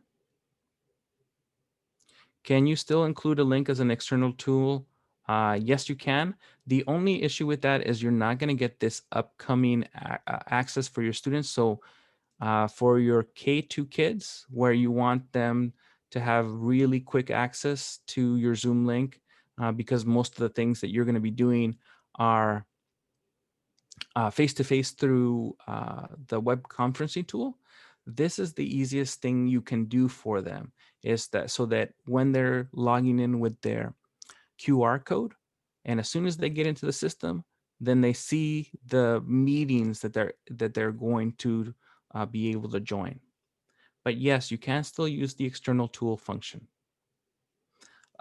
Can you still include a link as an external tool? Yes, you can. The only issue with that is you're not going to get this upcoming access for your students. So for your K2 kids, where you want them to have really quick access to your Zoom link, because most of the things that you're going to be doing are face-to-face through the web conferencing tool. This is the easiest thing you can do for them, is that so that when they're logging in with their QR code, and as soon as they get into the system, then they see the meetings that they're going to be able to join. But yes, you can still use the external tool function.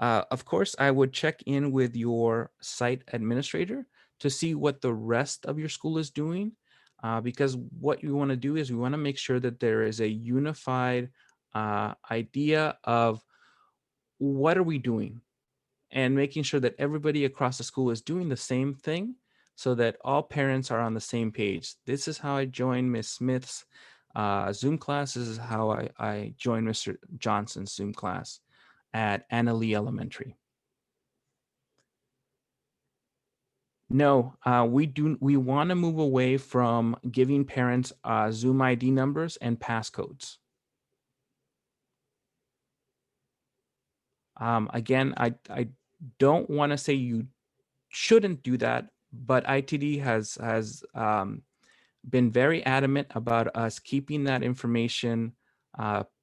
Of course, I would check in with your site administrator to see what the rest of your school is doing, because what you want to do is we want to make sure that there is a unified idea of what are we doing, and making sure that everybody across the school is doing the same thing so that all parents are on the same page. This is how I joined Miss Smith's Zoom class. This is how I joined Mr. Johnson's Zoom class at Anna Lee Elementary. No, we want to move away from giving parents Zoom ID numbers and passcodes. Again, I don't want to say you shouldn't do that, but ITD has been very adamant about us keeping that information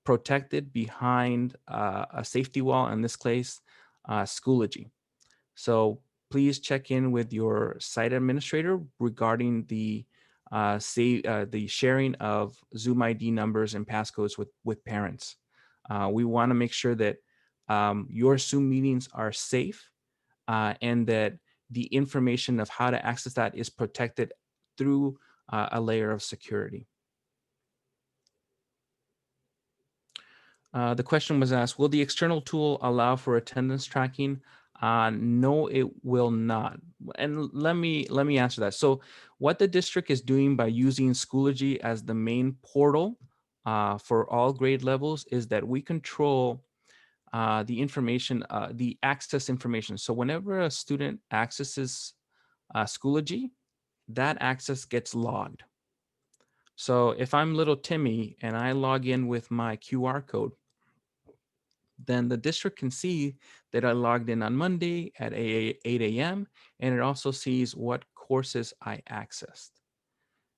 protected behind a safety wall. In this case, Schoology. So please check in with your site administrator regarding the sharing of Zoom ID numbers and passcodes with parents. We want to make sure that your Zoom meetings are safe and that the information of how to access that is protected through a layer of security. The question was asked, will the external tool allow for attendance tracking? No, it will not. And let me answer that. So what the district is doing by using Schoology as the main portal for all grade levels is that we control the information, the access information. So whenever a student accesses Schoology, that access gets logged. So if I'm little Timmy and I log in with my QR code, then the district can see that I logged in on Monday at 8 a.m. and it also sees what courses I accessed.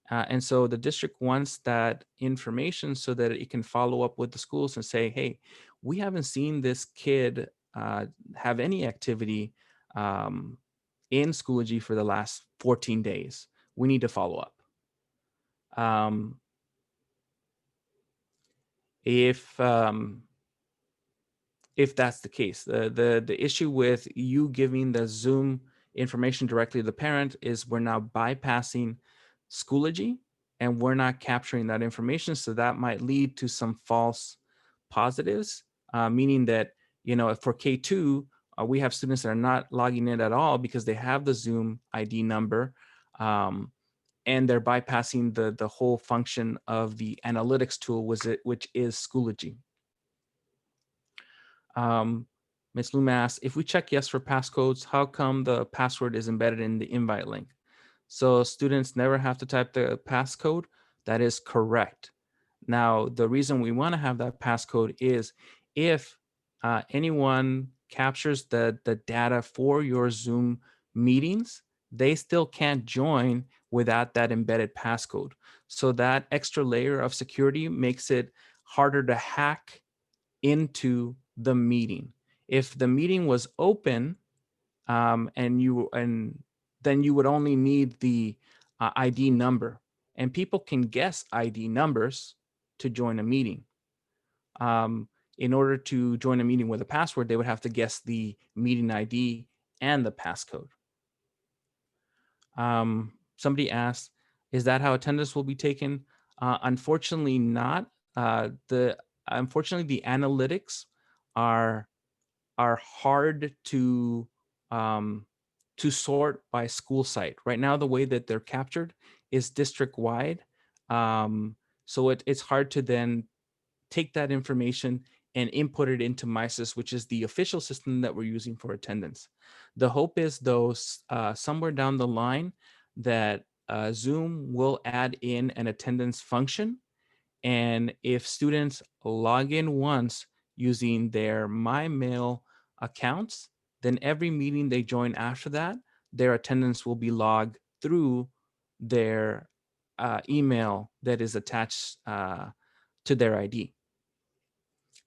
And so the district wants that information so that it can follow up with the schools and say, hey, we haven't seen this kid have any activity um, in Schoology for the last 14 days. We need to follow up. Um, if if that's the case. The issue with you giving the Zoom information directly to the parent is we're now bypassing Schoology and we're not capturing that information. So that might lead to some false positives, meaning that, you know, for K2, we have students that are not logging in at all because they have the Zoom ID number. And they're bypassing the whole function of the analytics tool, which is Schoology. Um, Ms. Lumas, if we check yes for passcodes, how come the password is embedded in the invite link? So students never have to type the passcode. That is correct. Now, the reason we want to have that passcode is if anyone captures the data for your Zoom meetings, they still can't join without that embedded passcode. So that extra layer of security makes it harder to hack into the meeting. If the meeting was open and then you would only need the ID number, and people can guess ID numbers to join a meeting. In order to join a meeting with a password, they would have to guess the meeting ID and the passcode. Somebody asked, is that how attendance will be taken? Unfortunately not. Unfortunately, the analytics are hard um, to sort by school site. Right now, the way that they're captured is district wide. So it's hard to then take that information and input it into MySys, which is the official system that we're using for attendance. The hope is, though, somewhere down the line that Zoom will add in an attendance function. And if students log in once using their MyMail accounts, then every meeting they join after that, their attendance will be logged through their email that is attached to their ID.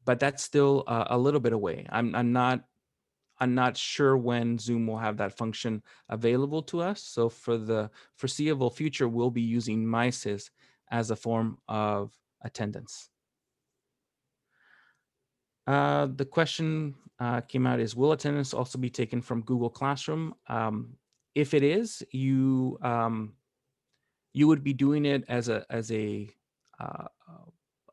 But that's still a little bit away. I'm not sure when Zoom will have that function available to us. So for the foreseeable future, we'll be using MySys as a form of attendance. The question came out is, will attendance also be taken from Google Classroom? If it is, you would be doing it uh,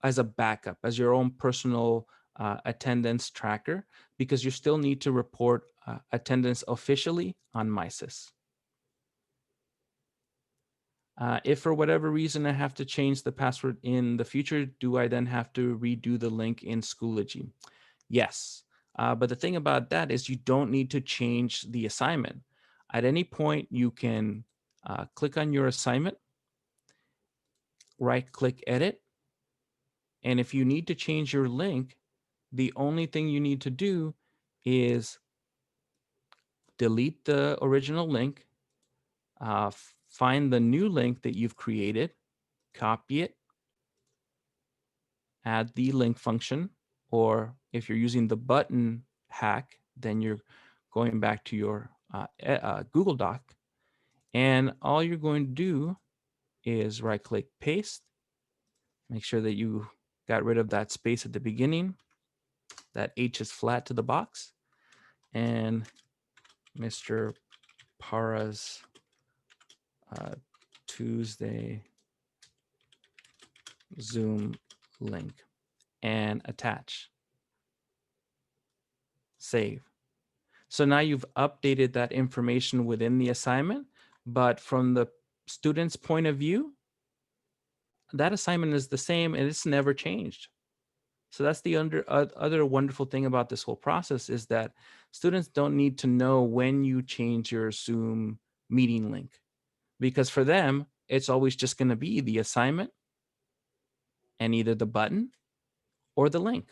as a backup, as your own personal attendance tracker because you still need to report attendance officially on MySys. If for whatever reason I have to change the password in the future, do I then have to redo the link in Schoology? Yes. But the thing about that is you don't need to change the assignment. At any point, you can click on your assignment, right click edit. And if you need to change your link, the only thing you need to do is delete the original link, find the new link that you've created, copy it, add the link function, or if you're using the button hack, then you're going back to your Google Doc. And all you're going to do is right click paste, make sure that you got rid of that space at the beginning, that H is flat to the box, and Mr. Para's Tuesday Zoom link, and attach, save. So now you've updated that information within the assignment, but from the student's point of view, that assignment is the same and it's never changed. So that's the other wonderful thing about this whole process is that students don't need to know when you change your Zoom meeting link, because for them, it's always just going to be the assignment and either the button or the link.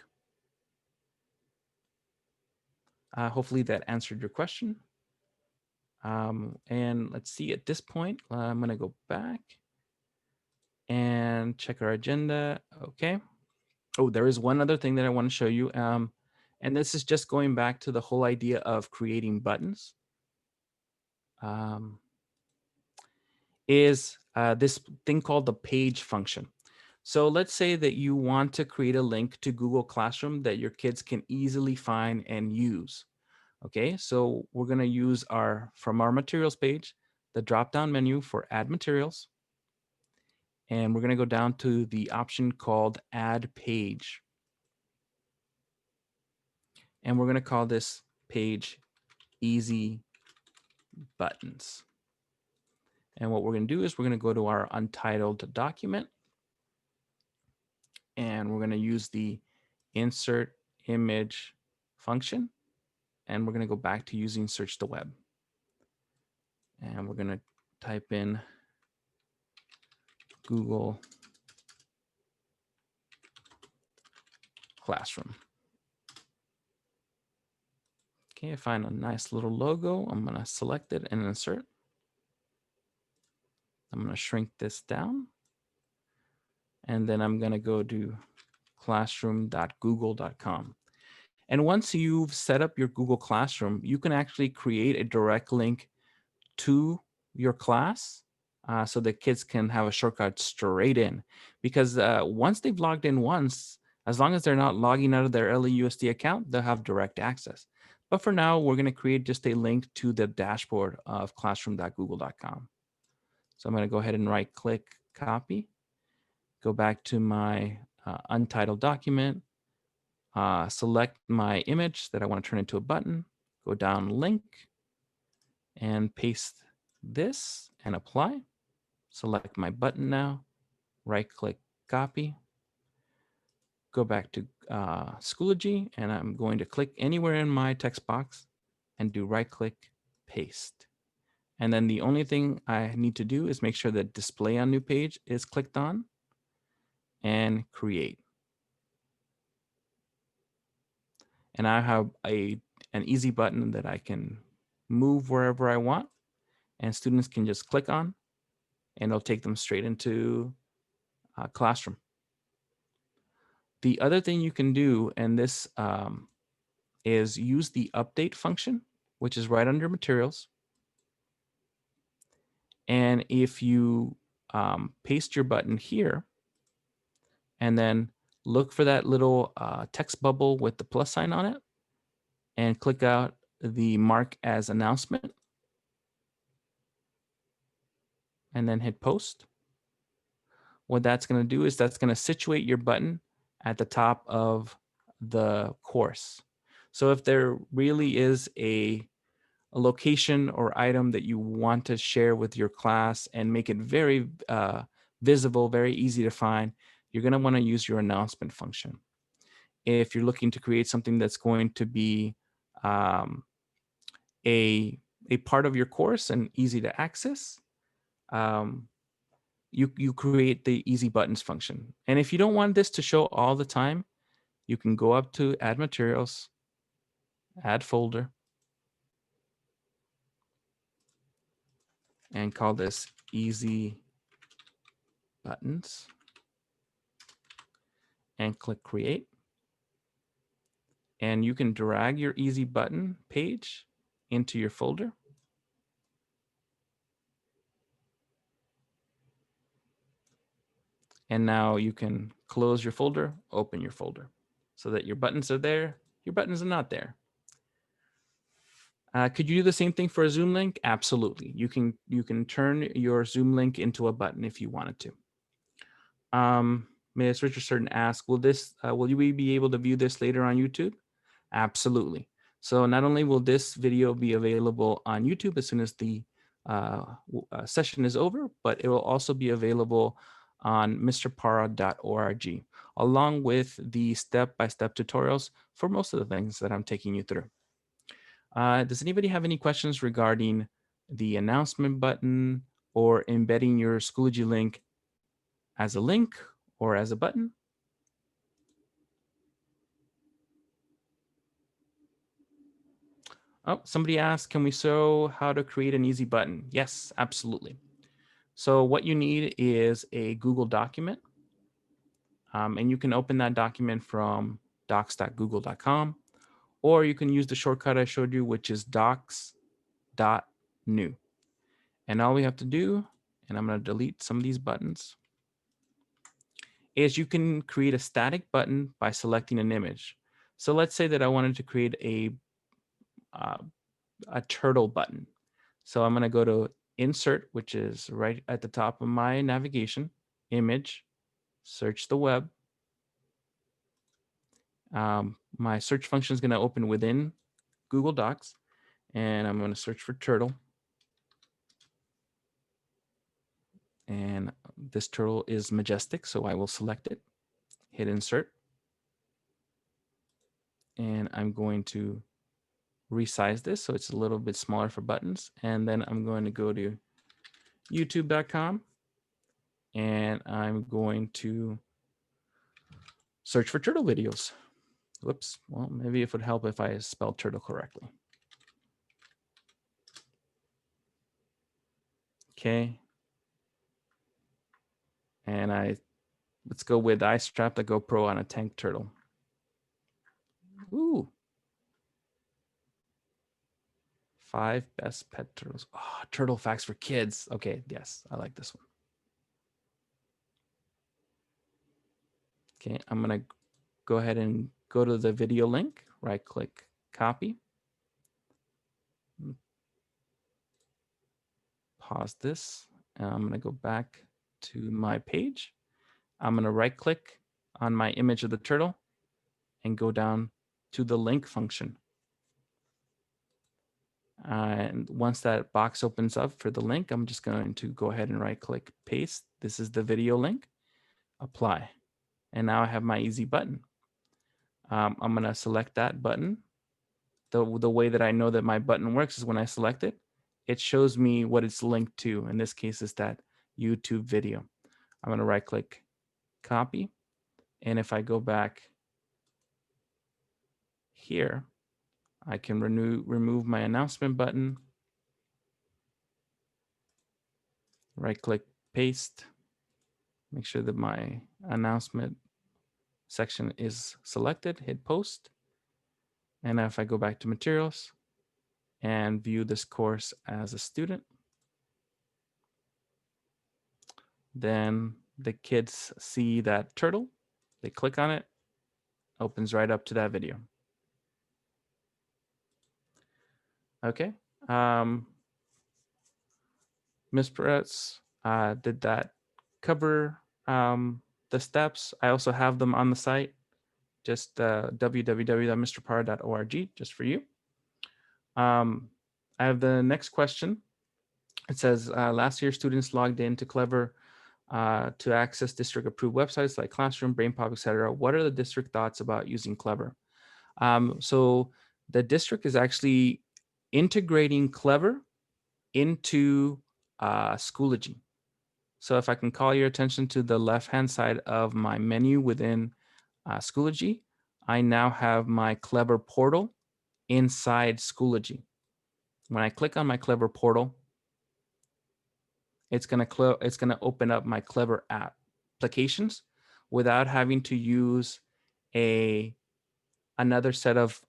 Hopefully that answered your question. And let's see, at this point, I'm going to go back and check our agenda. Okay. Oh, there is one other thing that I want to show you. And this is just going back to the whole idea of creating buttons. Is this thing called the page function. So let's say that you want to create a link to Google Classroom that your kids can easily find and use. Okay, so we're going to use from our materials page, the drop-down menu for add materials. And we're going to go down to the option called add page. And we're going to call this page easy buttons. And what we're going to do is we're going to go to our untitled document. And we're going to use the insert image function. And we're going to go back to using search the web. And we're going to type in Google Classroom. Okay, I find a nice little logo. I'm going to select it and insert. I'm going to shrink this down. And then I'm going to go to classroom.google.com. And once you've set up your Google Classroom, you can actually create a direct link to your class so that kids can have a shortcut straight in. Because once they've logged in once, as long as they're not logging out of their LAUSD account, they'll have direct access. But for now, we're going to create just a link to the dashboard of classroom.google.com. So I'm going to go ahead and right click copy, go back to my untitled document, select my image that I want to turn into a button, go down link, and paste this and apply. Select my button now, right click copy, go back to Schoology, and I'm going to click anywhere in my text box and do right click paste. And then the only thing I need to do is make sure that display on new page is clicked on and create. And I have an easy button that I can move wherever I want, and students can just click on, and it'll take them straight into Classroom. The other thing you can do, and this is use the update function, which is right under materials. And if you paste your button here, and then look for that little text bubble with the plus sign on it, and click out the mark as announcement, and then hit post. What that's going to do is that's going to situate your button at the top of the course. So if there really is a location or item that you want to share with your class and make it very visible, very easy to find, you're going to want to use your announcement function. If you're looking to create something that's going to be um, a part of your course and easy to access, um, you create the easy buttons function. And if you don't want this to show all the time, you can go up to add materials, add folder, and call this easy buttons, and click create. And you can drag your easy button page into your folder. And now you can close your folder, open your folder, so that your buttons are there, your buttons are not there. Could you do the same thing for a Zoom link? Absolutely. You can turn your Zoom link into a button if you wanted to. Ms. Richardson asked, will you be able to view this later on YouTube? Absolutely. So not only will this video be available on YouTube as soon as the session is over, but it will also be available on mrpara.org, along with the step-by-step tutorials for most of the things that I'm taking you through. Does anybody have any questions regarding the announcement button or embedding your Schoology link as a link or as a button? Oh, somebody asked, can we show how to create an easy button? Yes, absolutely. So what you need is a Google document, and you can open that document from docs.google.com, or you can use the shortcut I showed you, which is docs.new. And all we have to do, and I'm going to delete some of these buttons, is you can create a static button by selecting an image. So let's say that I wanted to create uh, a turtle button. So I'm going to go to insert, which is right at the top of my navigation, image, search the web. My search function is going to open within Google Docs, and I'm going to search for turtle. And this turtle is majestic, so I will select it, hit insert, and I'm going to resize this so it's a little bit smaller for buttons. And then I'm going to go to youtube.com, and I'm going to search for turtle videos. Whoops. Well, maybe it would help if I spelled turtle correctly. Okay. And let's go with I strapped a GoPro on a tank turtle. Ooh. 5 best pet turtles. Oh, turtle facts for kids. Okay, yes, I like this one. Okay, I'm gonna go ahead and go to the video link, right click, copy. Pause this. And I'm gonna go back to my page. I'm gonna right click on my image of the turtle and go down to the link function. And once that box opens up for the link, I'm just going to go ahead and right click, paste. This is the video link, apply. And now I have my easy button. I'm going to select that button. The way that I know that my button works is when I select it, it shows me what it's linked to. In this case, is that YouTube video. I'm going to right click, copy. And if I go back here, I can remove my announcement button, right click, paste, make sure that my announcement section is selected, hit post. And if I go back to materials and view this course as a student, then the kids see that turtle, they click on it, opens right up to that video. Okay. Ms. Peretz, did that cover the steps? I also have them on the site. just www.mrparra.org, just for you. I have the next question. It says, last year students logged into Clever to access district approved websites like Classroom, BrainPop, etc. What are the district thoughts about using Clever? So the district is actually integrating Clever into Schoology. So if I can call your attention to the left-hand side of my menu within Schoology, I now have my Clever portal inside Schoology. When I click on my Clever portal, it's going to open up my Clever applications without having to use another set of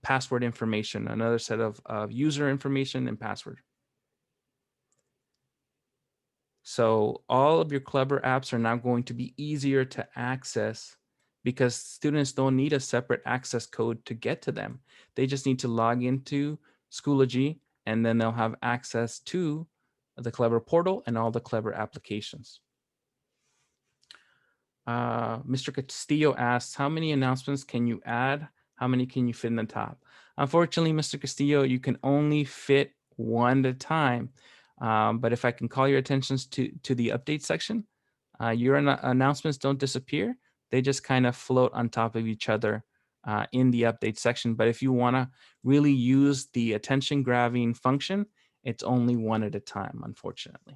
password information, another set of user information and password. So all of your Clever apps are now going to be easier to access because students don't need a separate access code to get to them. They just need to log into Schoology and then they'll have access to the Clever portal and all the Clever applications. Mr. Castillo asks, how many announcements can you add? How many can you fit in the top? Unfortunately, Mr. Castillo, you can only fit one at a time. But if I can call your attentions to the update section, your announcements don't disappear. They just kind of float on top of each other in the update section. But if you want to really use the attention grabbing function, it's only one at a time, unfortunately.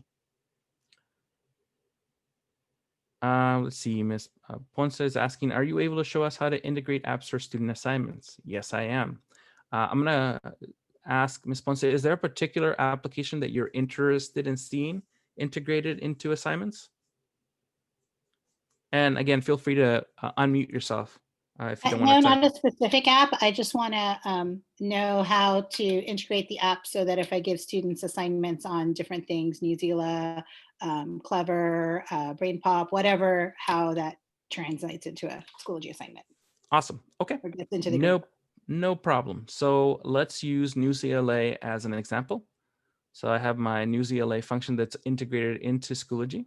Let's see, Ms. Ponce is asking, are you able to show us how to integrate apps for student assignments? Yes, I am. I'm going to ask Ms. Ponce, is there a particular application that you're interested in seeing integrated into assignments? And again, feel free to unmute yourself if you don't want No, to type. not a specific app. I just want to know how to integrate the app so that if I give students assignments on different things, Newsela, Clever, BrainPop, whatever, how that translates into a Schoology assignment Awesome. Okay. or gets into the group. No problem. So let's use NewsELA as an example. So I have my NewsELA function that's integrated into Schoology.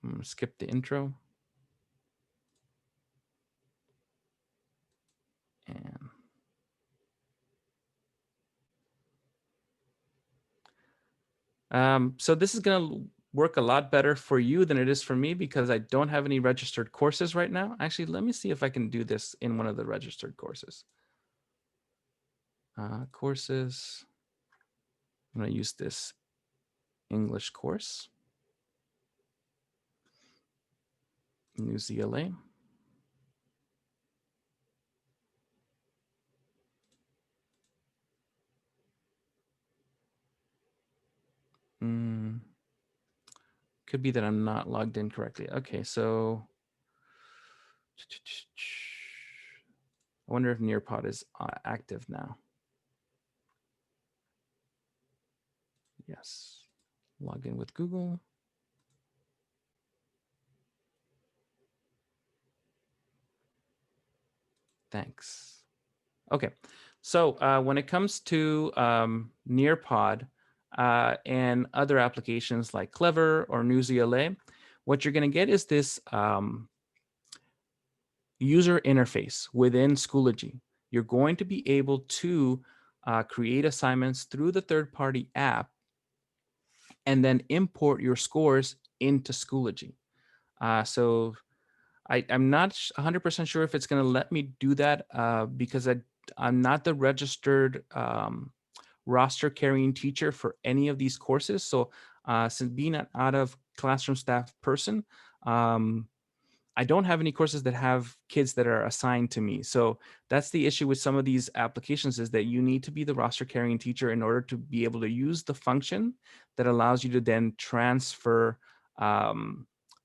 I'm going to skip the intro. And so this is going to work a lot better for you than it is for me because I don't have any registered courses right now. Actually, let me see if I can do this in one of the registered courses. Courses. I'm going to use this English course. NewsELA. Could be that I'm not logged in correctly. Okay, so I wonder if Nearpod is active now. Yes. Log in with Google. Thanks. Okay, so when it comes to Nearpod and other applications like Clever or NewsELA, what you're going to get is this user interface within Schoology. You're going to be able to create assignments through the third-party app and then import your scores into Schoology. So I'm not 100% sure if it's going to let me do that because I'm not the registered roster carrying teacher for any of these courses. So since being an out of classroom staff person, I don't have any courses that have kids that are assigned to me. So that's the issue with some of these applications is that you need to be the roster carrying teacher in order to be able to use the function that allows you to then transfer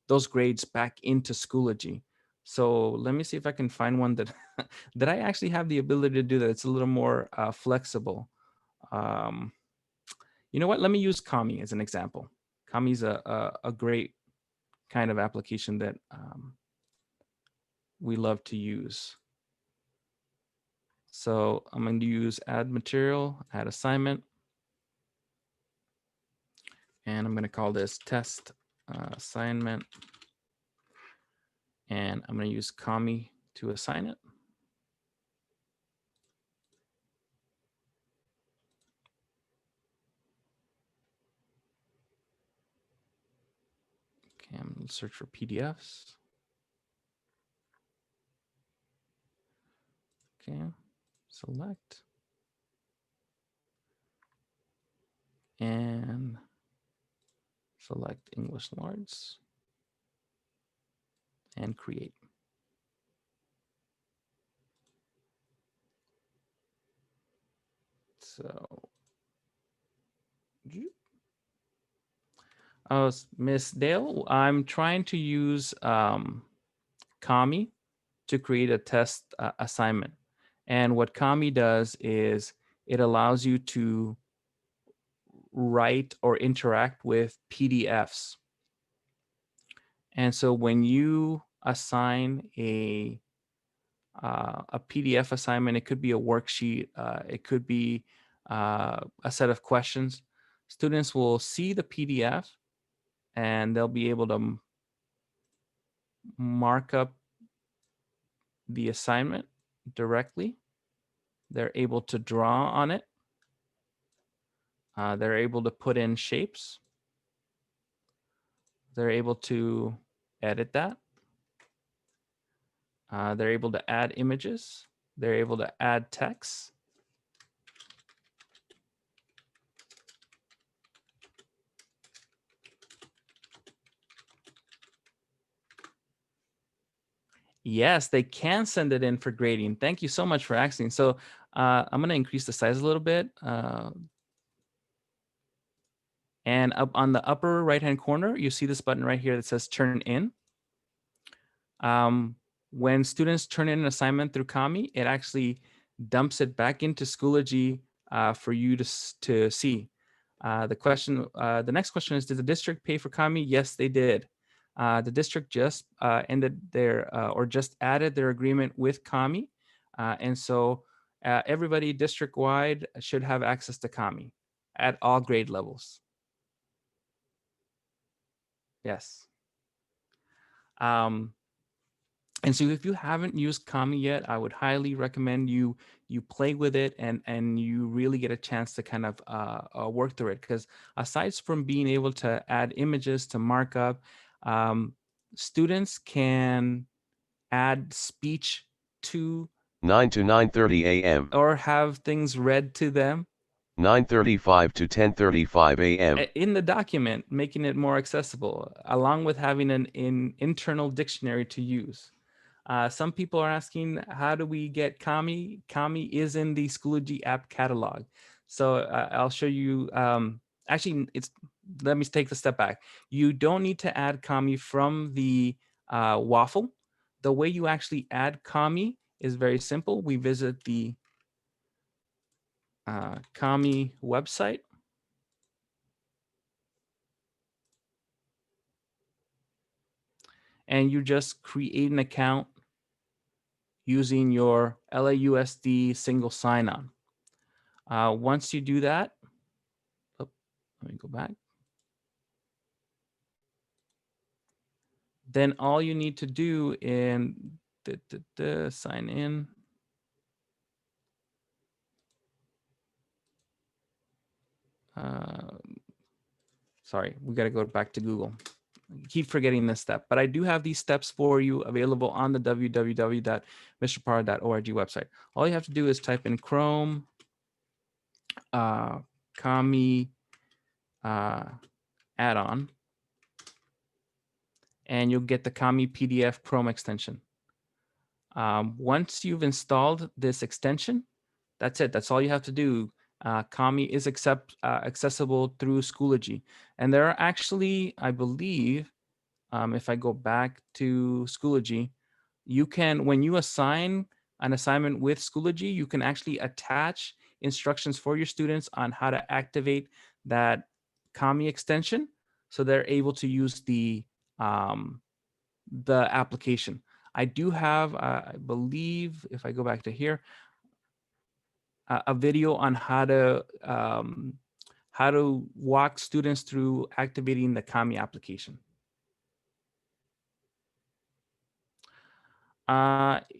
those grades back into Schoology. So let me see if I can find one that that I actually have the ability to do that. It's a little more flexible. You know what? Let me use Kami as an example. Kami's a great kind of application that we love to use. So I'm going to use add material, add assignment. And I'm going to call this test assignment. And I'm going to use Kami to assign it. Okay, I'm going to search for PDFs. Okay, select. And select English Large and create. So, Miss Dale, I'm trying to use Kami to create a test assignment. And what Kami does is it allows you to write or interact with PDFs. And so when you assign a PDF assignment, it could be a worksheet, it could be a set of questions. Students will see the PDF and they'll be able to mark up the assignment directly. They're able to draw on it. They're able to put in shapes. They're able to edit that. They're able to add images. They're able to add text. Yes, they can send it in for grading. Thank you so much for asking. So I'm going to increase the size a little bit. And up on the upper right-hand corner, you see this button right here that says turn in. When students turn in an assignment through Kami, it actually dumps it back into Schoology for you to see. The next question is, did the district pay for Kami? Yes, they did. The district just ended their or just added their agreement with Kami, and so everybody district-wide should have access to Kami at all grade levels. Yes. And so if you haven't used Kami yet, I would highly recommend you play with it and you really get a chance to kind of work through it. Because aside from being able to add images to markup, students can add speech to 9 to 9:30 a.m. or have things read to them 9:35 to 10:35 a.m. in the document, making it more accessible, along with having an internal dictionary to use. Some people are asking, how do we get Kami? Kami is in the Schoology app catalog. So I'll show you. Actually, let me take the step back. You don't need to add Kami from the waffle. The way you actually add Kami is very simple. We visit the Kami website. And you just create an account using your LAUSD single sign-on. Once you do that, let me go back. Then all you need to do in sign in. Sorry, we got to go back to Google. I keep forgetting this step, but I do have these steps for you available on the www.mrpower.org website. All you have to do is type in Chrome, Kami add-on, and you'll get the Kami PDF Chrome extension. Once you've installed this extension, that's it. That's all you have to do. Kami is accessible through Schoology. And there are actually, I believe, if I go back to Schoology, you can, when you assign an assignment with Schoology, you can actually attach instructions for your students on how to activate that Kami extension so they're able to use the application. I do have, I believe, if I go back to here, a video on how to how to walk students through activating the Kami application.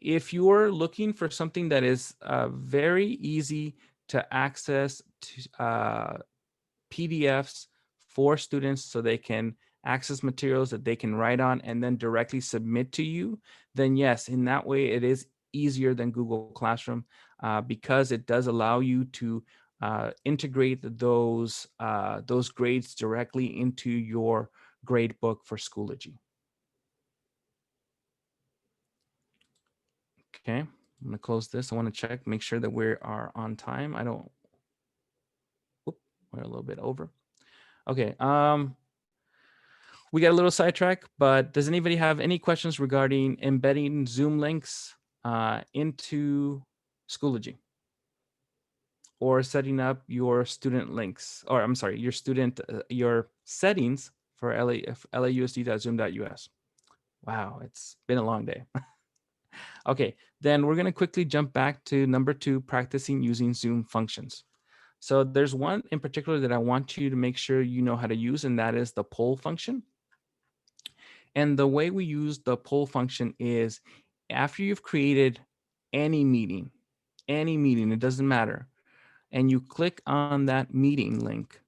If you're looking for something that is very easy to access PDFs for students so they can access materials that they can write on and then directly submit to you, then yes, in that way it is easier than Google Classroom because it does allow you to integrate those grades directly into your grade book for Schoology. Okay, I'm gonna close this. I want to check, make sure that we are on time. I don't, whoop, we're a little bit over. Okay, we got a little sidetrack, but does anybody have any questions regarding embedding Zoom links into Schoology or setting up your student links, or I'm sorry, your settings for lausd.zoom.us? Wow, it's been a long day. Okay, then we're going to quickly jump back to number 2, practicing using Zoom functions. So there's one in particular that I want you to make sure you know how to use, and that is the poll function. And the way we use the poll function is after you've created any meeting, it doesn't matter, and you click on that meeting link,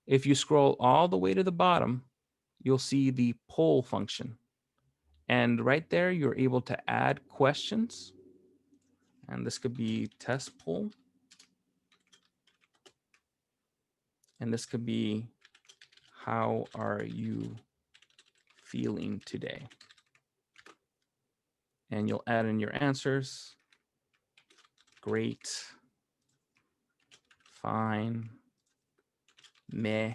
if you scroll all the way to the bottom, you'll see the poll function. And right there, you're able to add questions. And this could be test poll. And this could be, how are you feeling today? And you'll add in your answers. Great, fine, meh,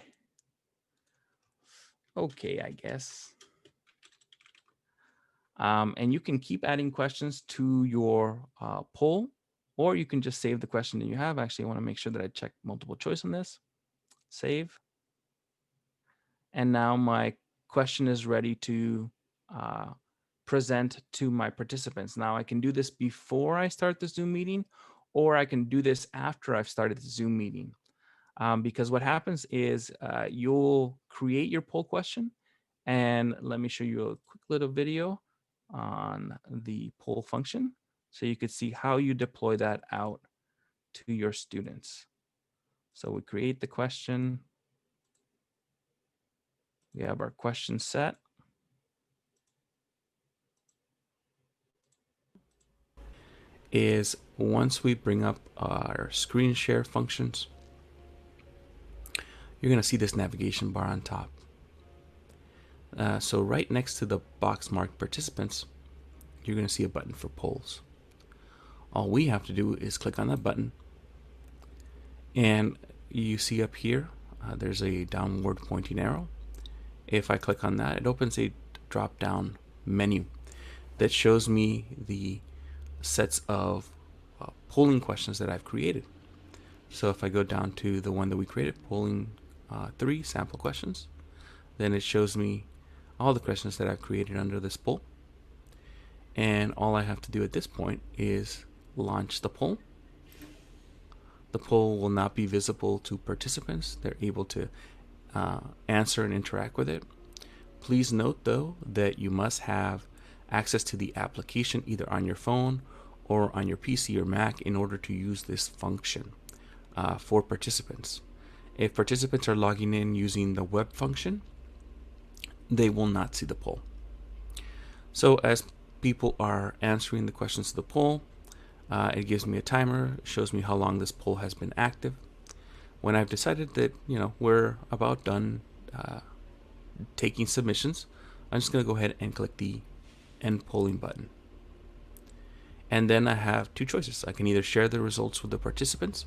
okay, I guess. And you can keep adding questions to your poll, or you can just save the question that you have. Actually, I want to make sure that I check multiple choice on this. Save. And now my question is ready to present to my participants. Now I can do this before I start the Zoom meeting, or I can do this after I've started the Zoom meeting. Because what happens is you'll create your poll question, and let me show you a quick little video on the poll function so you could see how you deploy that out to your students. So we create the question. We have our question set. Is once we bring up our screen share functions, you're going to see this navigation bar on top. So right next to the box marked participants, you're going to see a button for polls. All we have to do is click on that button, and you see up here there's a downward pointing arrow. If I click on that, it opens a drop down menu that shows me the sets of polling questions that I've created. So if I go down to the one that we created, polling 3 sample questions, then it shows me all the questions that I've created under this poll. And all I have to do at this point is launch the poll. The poll will not be visible to participants. They're able to answer and interact with it. Please note, though, that you must have access to the application either on your phone or on your PC or Mac in order to use this function for participants. If participants are logging in using the web function, they will not see the poll. So as people are answering the questions to the poll, it gives me a timer, shows me how long this poll has been active. When I've decided that we're about done taking submissions, I'm just going to go ahead and click the end polling button. And then I have 2 choices. I can either share the results with the participants,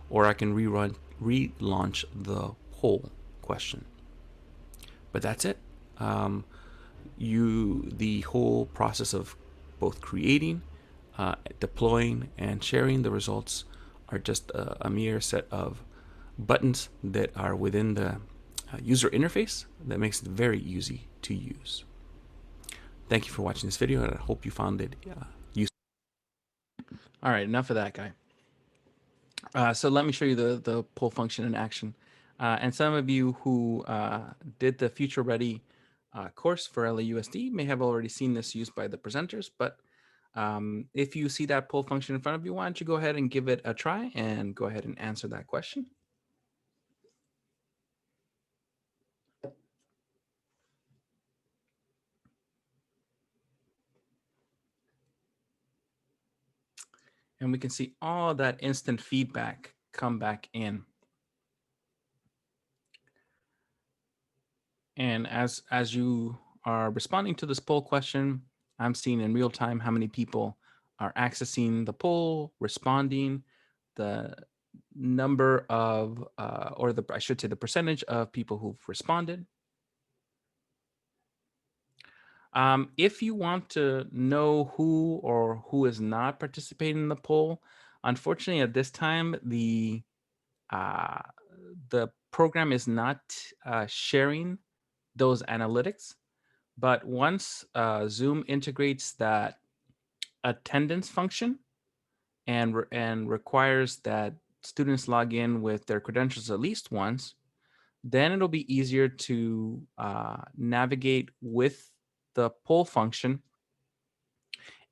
or I can relaunch the poll question. But that's it. The whole process of both creating, deploying, and sharing the results are just a mere set of buttons that are within the user interface that makes it very easy to use. Thank you for watching this video, and I hope you found it useful. All right, enough of that guy. So let me show you the poll function in action. And some of you who did the Future Ready course for LAUSD may have already seen this used by the presenters, but if you see that poll function in front of you, why don't you go ahead and give it a try and go ahead and answer that question. And we can see all that instant feedback come back in. And as you are responding to this poll question, I'm seeing in real time how many people are accessing the poll, responding, the number of, or I should say the percentage of people who've responded. If you want to know who is not participating in the poll, unfortunately at this time, uh, the program is not sharing those analytics. But once Zoom integrates that attendance function and requires that students log in with their credentials at least once, then it'll be easier to navigate with the poll function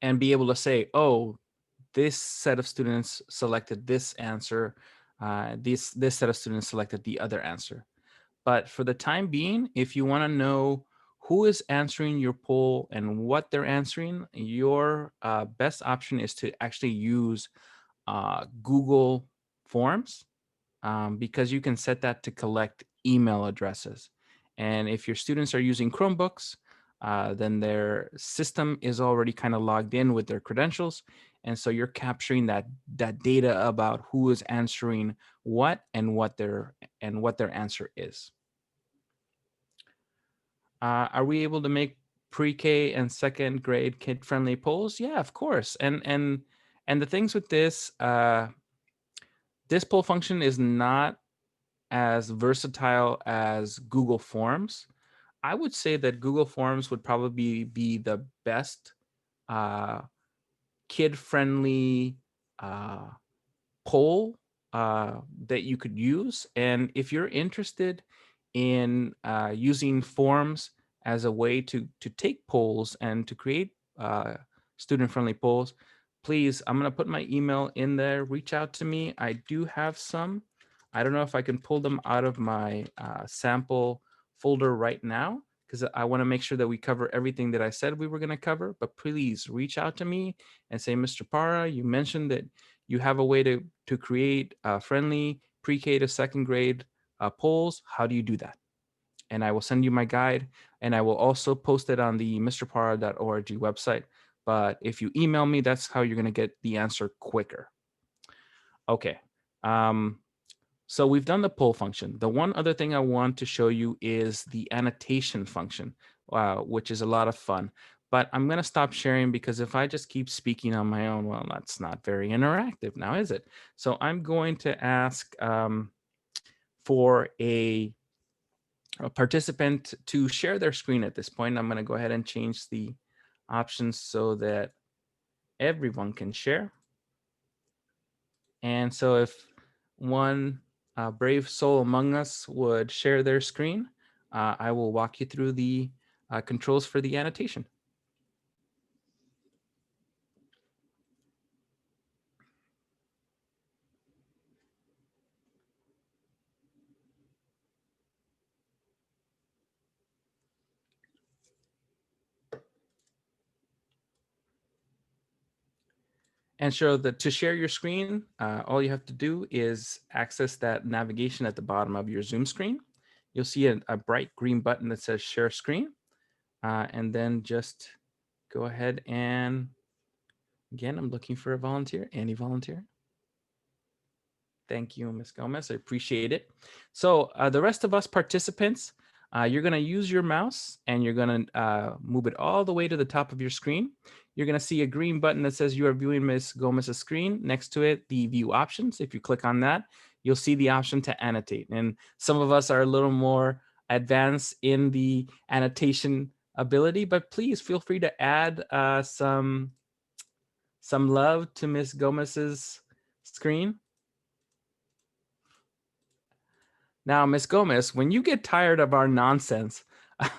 and be able to say, oh, this set of students selected this answer, this set of students selected the other answer. But for the time being, if you want to know who is answering your poll and what they're answering, your best option is to actually use Google Forms, because you can set that to collect email addresses. And if your students are using Chromebooks, then their system is already kind of logged in with their credentials. And so you're capturing that data about who is answering what and what their answer is. Are we able to make pre-K and second grade kid-friendly polls? Yeah, of course. And the things with this, this poll function is not as versatile as Google Forms. I would say that Google Forms would probably be the best uh, kid-friendly poll that you could use. And if you're interested in using forms as a way to take polls and to create student-friendly polls, please, I'm going to put my email in there. Reach out to me. I do have some. I don't know if I can pull them out of my sample folder right now, because I want to make sure that we cover everything that I said we were going to cover. But please reach out to me and say, Mr. Parra, you mentioned that you have a way to create friendly pre-K to second grade polls. How do you do that? And I will send you my guide, and I will also post it on the mrparra.org website. But if you email me, that's how you're going to get the answer quicker. Okay. So we've done the poll function. The one other thing I want to show you is the annotation function, which is a lot of fun. But I'm going to stop sharing, because if I just keep speaking on my own, well, that's not very interactive now, is it? So I'm going to ask for a participant to share their screen at this point. I'm going to go ahead and change the options so that everyone can share. And so if one brave soul among us would share their screen, I will walk you through the controls for the annotation. And so to share your screen, all you have to do is access that navigation at the bottom of your Zoom screen. You'll see a bright green button that says share screen. And then just go ahead and, again, I'm looking for a volunteer. Any volunteer? Thank you, Ms. Gomez. I appreciate it. So the rest of us participants, you're going to use your mouse and you're going to move it all the way to the top of your screen. You're going to see a green button that says you are viewing Ms. Gomez's screen. Next to it, the view options. If you click on that, you'll see the option to annotate. And some of us are a little more advanced in the annotation ability, but please feel free to add some love to Ms. Gomez's screen. Now, Miss Gomez, when you get tired of our nonsense,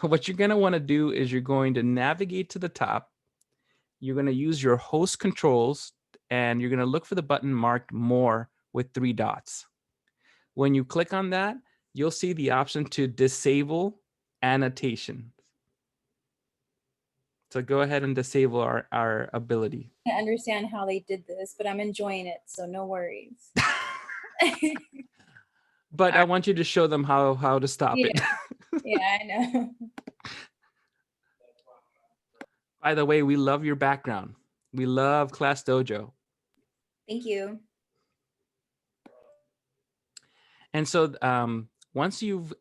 what you're going to want to do is you're going to navigate to the top. You're going to use your host controls, and you're going to look for the button marked More with 3 dots. When you click on that, you'll see the option to disable annotation. So go ahead and disable our ability. I understand how they did this, but I'm enjoying it, so no worries. But I want you to show them how to stop it. Yeah, I know. By the way, we love your background. We love Class Dojo. Thank you. And so once you've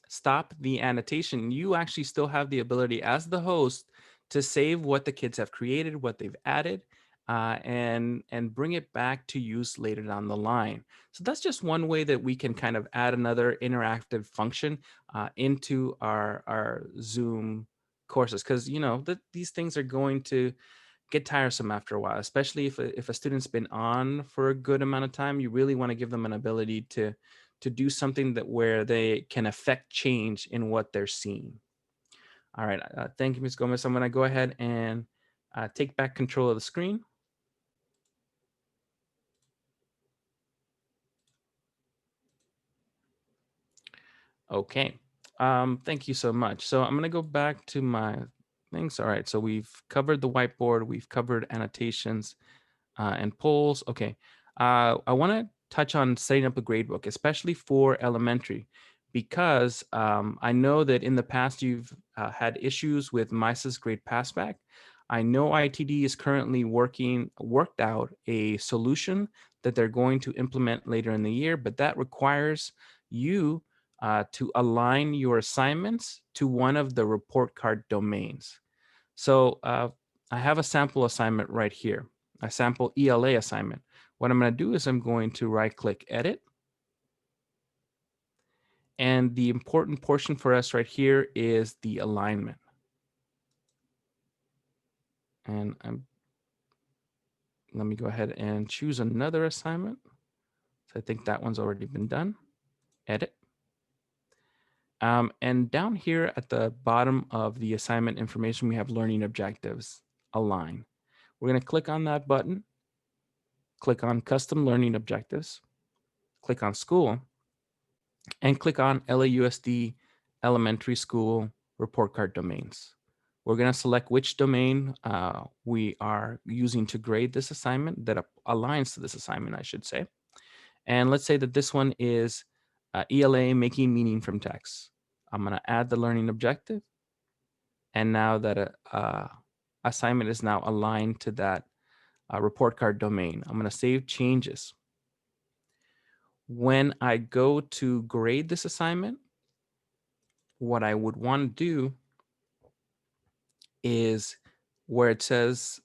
stopped the annotation, you actually still have the ability as the host to save what the kids have created, what they've added, and bring it back to use later down the line. So that's just one way that we can kind of add another interactive function into our Zoom courses, because these things are going to get tiresome after a while, especially if a student's been on for a good amount of time. You really want to give them an ability to do something that where they can affect change in what they're seeing. All right, thank you, Ms. Gomez. I'm going to go ahead and take back control of the screen. Okay, thank you so much. So I'm going to go back to my things. All right, so we've covered the whiteboard, we've covered annotations and polls. Okay, I want to touch on setting up a gradebook, especially for elementary, because I know that in the past you've had issues with MISA's grade passback. I know ITD is currently worked out a solution that they're going to implement later in the year, but that requires you to align your assignments to one of the report card domains. So I have a sample assignment right here, a sample ELA assignment. What I'm going to do is I'm going to right click edit. And the important portion for us right here is the alignment. And let me go ahead and choose another assignment. So I think that one's already been done. Edit. And down here at the bottom of the assignment information, we have learning objectives, align. We're going to click on that button, click on custom learning objectives, click on school, and click on LAUSD elementary school report card domains. We're going to select which domain we are using to grade this assignment, that aligns to this assignment, I should say. And let's say that this one is ELA making meaning from text. I'm going to add the learning objective. And now that assignment is now aligned to that report card domain, I'm going to save changes. When I go to grade this assignment, what I would want to do is where it says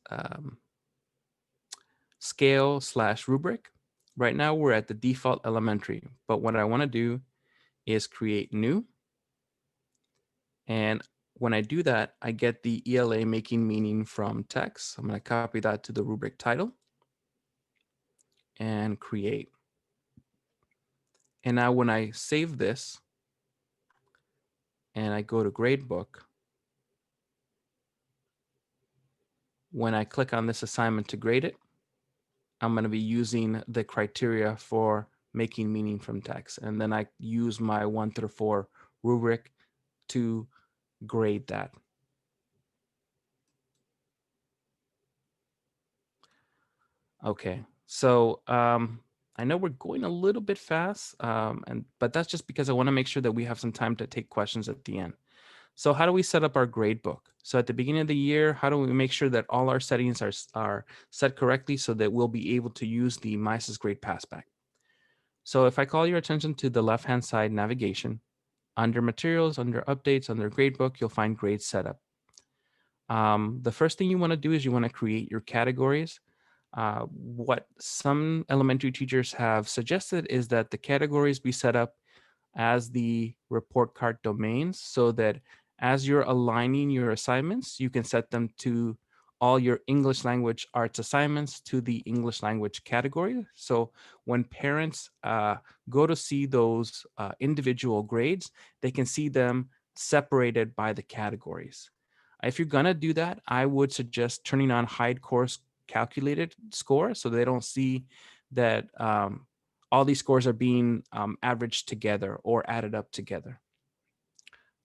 scale/rubric. Right now we're at the default elementary, but what I want to do is create new. And when I do that, I get the ELA making meaning from text. I'm going to copy that to the rubric title and create. And now when I save this and I go to gradebook, when I click on this assignment to grade it, I'm going to be using the criteria for making meaning from text. And then I use my 1 through 4 rubric to grade that. Okay, so I know we're going a little bit fast, but that's just because I want to make sure that we have some time to take questions at the end. So how do we set up our grade book? So at the beginning of the year, how do we make sure that all our settings are set correctly so that we'll be able to use the MISA's grade passback? So if I call your attention to the left-hand side navigation, under materials, under updates, under gradebook, you'll find grade setup. The first thing you want to do is you want to create your categories. What some elementary teachers have suggested is that the categories be set up as the report card domains, so that as you're aligning your assignments, you can set them to all your English language arts assignments to the English language category. So when parents go to see those individual grades, they can see them separated by the categories. If you're gonna do that, I would suggest turning on hide course calculated score so they don't see that all these scores are being averaged together or added up together.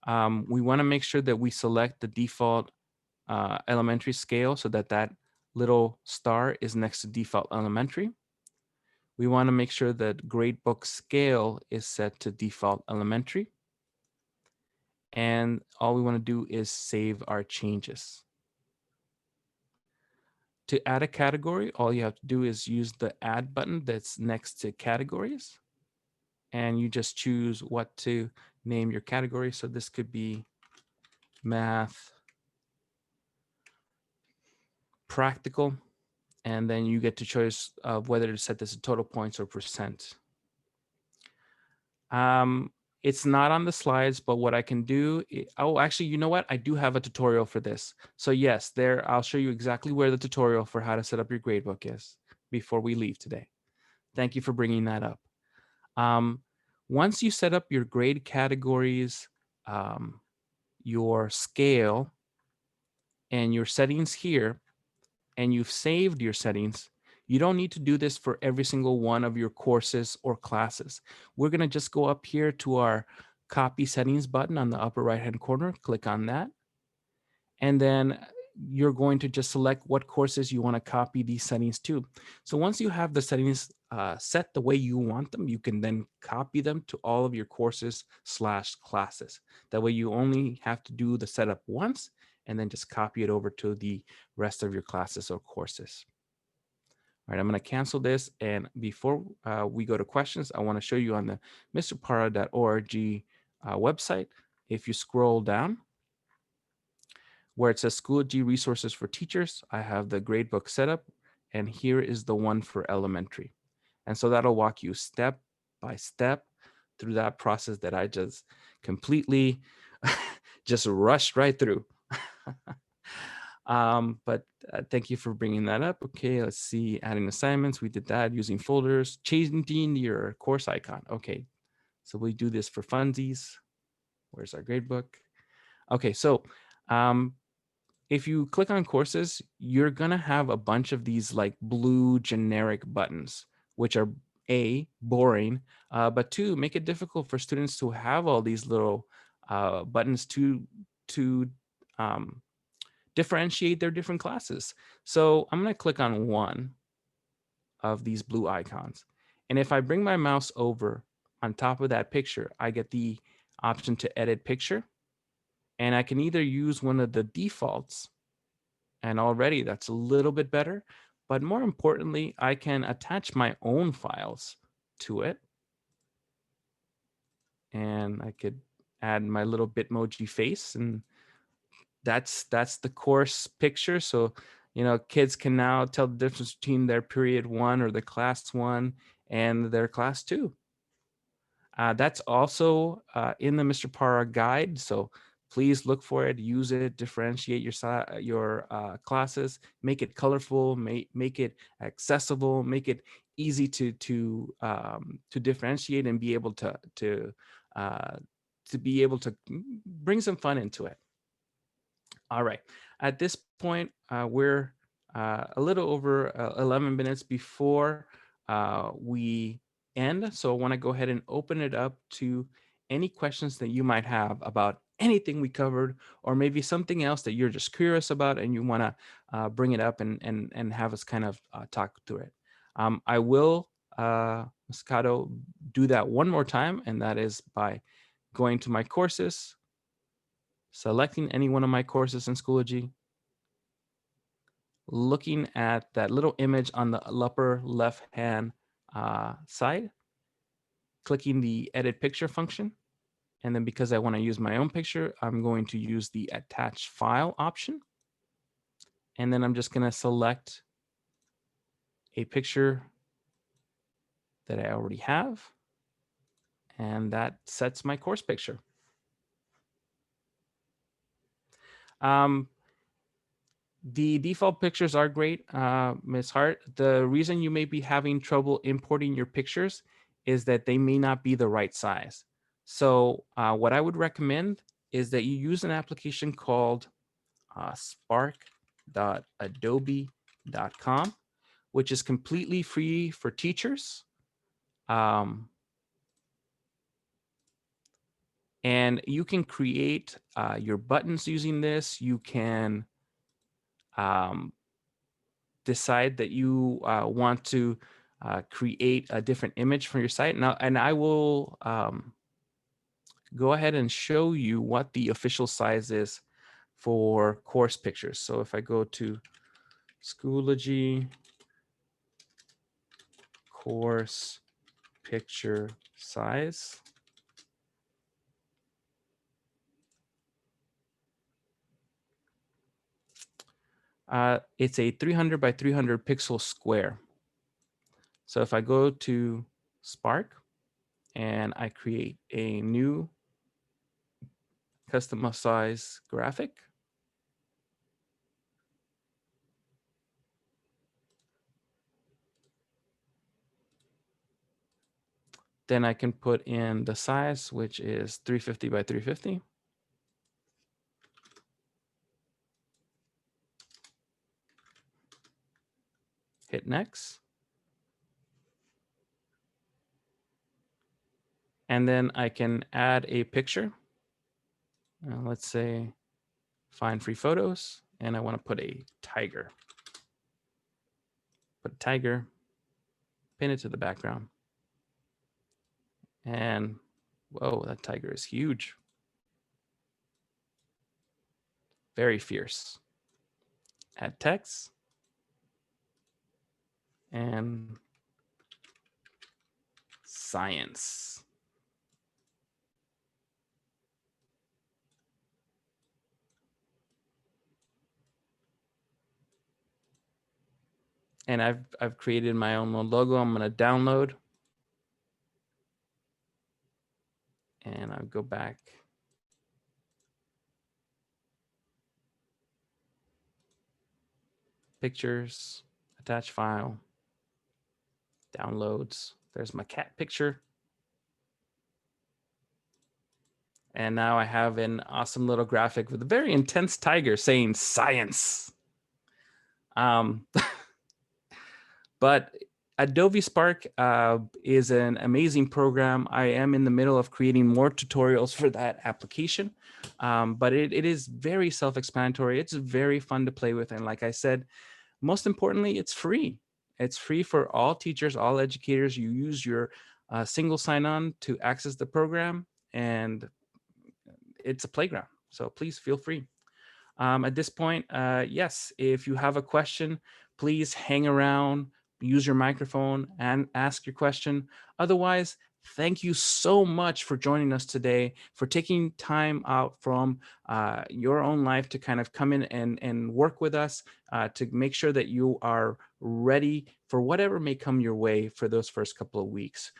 We want to make sure that we select the default elementary scale so that that little star is next to default elementary. We want to make sure that gradebook scale is set to default elementary. And all we want to do is save our changes. To add a category, all you have to do is use the add button that's next to categories. And you just choose what to name your category. So this could be math, practical, and then you get to choose whether to set this to total points or percent. It's not on the slides, but what I can do, oh, actually, you know what? I do have a tutorial for this. So yes, there, I'll show you exactly where the tutorial for how to set up your gradebook is before we leave today. Thank you for bringing that up. Once you set up your grade categories, your scale, and your settings here, and you've saved your settings, you don't need to do this for every single one of your courses or classes. We're going to just go up here to our copy settings button on the upper right hand corner, click on that. And then you're going to just select what courses you want to copy these settings to. So once you have the settings set the way you want them, you can then copy them to all of your courses/classes. That way you only have to do the setup once and then just copy it over to the rest of your classes or courses. All right, I'm going to cancel this. And before we go to questions, I want to show you on the mrpara.org website. If you scroll down where it says Schoology resources for teachers, I have the gradebook setup, and here is the one for elementary. And so that'll walk you step by step through that process that I just completely just rushed right through. But thank you for bringing that up. Okay, let's see, adding assignments. We did that using folders, changing your course icon. Okay, so we do this for funsies. Where's our gradebook? Okay, so if you click on courses, you're gonna have a bunch of these like blue generic buttons, which are A, boring, but two, make it difficult for students to have all these little buttons to differentiate their different classes. So I'm gonna click on one of these blue icons. And if I bring my mouse over on top of that picture, I get the option to edit picture. And I can either use one of the defaults, and already that's a little bit better. But more importantly, I can attach my own files to it. And I could add my little Bitmoji face, and that's the course picture. So, you know, kids can now tell the difference between their period 1 or the class 1 and their class 2. That's also in the Mr. Para guide. So please look for it, use it, differentiate your classes, make it colorful, make it accessible, make it easy to differentiate and be able to be able to bring some fun into it. All right. At this point, we're a little over 11 minutes before we end. So I want to go ahead and open it up to any questions that you might have about anything we covered, or maybe something else that you're just curious about and you want to bring it up and have us kind of talk through it. I will, Moscato, do that one more time, and that is by going to my courses, selecting any one of my courses in Schoology, looking at that little image on the upper left-hand side, clicking the edit picture function. And then because I want to use my own picture, I'm going to use the attach file option. And then I'm just going to select a picture that I already have. And that sets my course picture. The default pictures are great, Ms. Hart. The reason you may be having trouble importing your pictures is that they may not be the right size. So what I would recommend is that you use an application called spark.adobe.com, which is completely free for teachers. And you can create your buttons using this. You can decide that you want to create a different image for your site. Now, and I will go ahead and show you what the official size is for course pictures. So if I go to Schoology course picture size, it's a 300 by 300 pixel square. So if I go to Spark and I create a new custom size graphic, then I can put in the size, which is 350 by 350. Hit next. And then I can add a picture. Let's say find free photos, and I want to put a tiger. Put a tiger, pin it to the background. And whoa, that tiger is huge. Very fierce. Add text. And science. And I've created my own little logo. I'm going to download. And I'll go back. Pictures, attach file, downloads. There's my cat picture. And now I have an awesome little graphic with a very intense tiger saying science. But Adobe Spark is an amazing program. I am in the middle of creating more tutorials for that application, but it is very self-explanatory. It's very fun to play with. And like I said, most importantly, it's free. It's free for all teachers, all educators. You use your single sign-on to access the program, and it's a playground. So please feel free. At this point, yes, if you have a question, please hang around, use your microphone and ask your question. Otherwise, thank you so much for joining us today, for taking time out from your own life to kind of come in and work with us to make sure that you are ready for whatever may come your way for those first couple of weeks.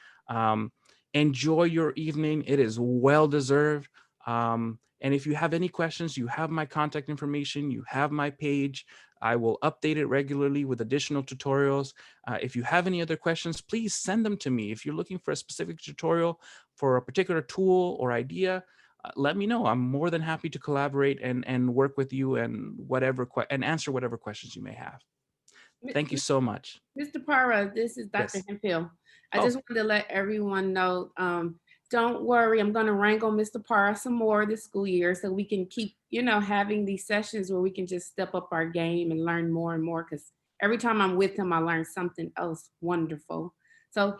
Enjoy your evening. It is well deserved. And if you have any questions, you have my contact information, you have my page. I will update it regularly with additional tutorials. If you have any other questions, please send them to me. If you're looking for a specific tutorial for a particular tool or idea, let me know. I'm more than happy to collaborate and work with you and answer whatever questions you may have. Thank you so much. Mr. Parra, this is Dr. Yes. Hemphill. I Oh. just wanted to let everyone know, don't worry, I'm going to wrangle Mr. Parra some more this school year so we can keep, having these sessions where we can just step up our game and learn more and more, because every time I'm with him, I learn something else wonderful. So he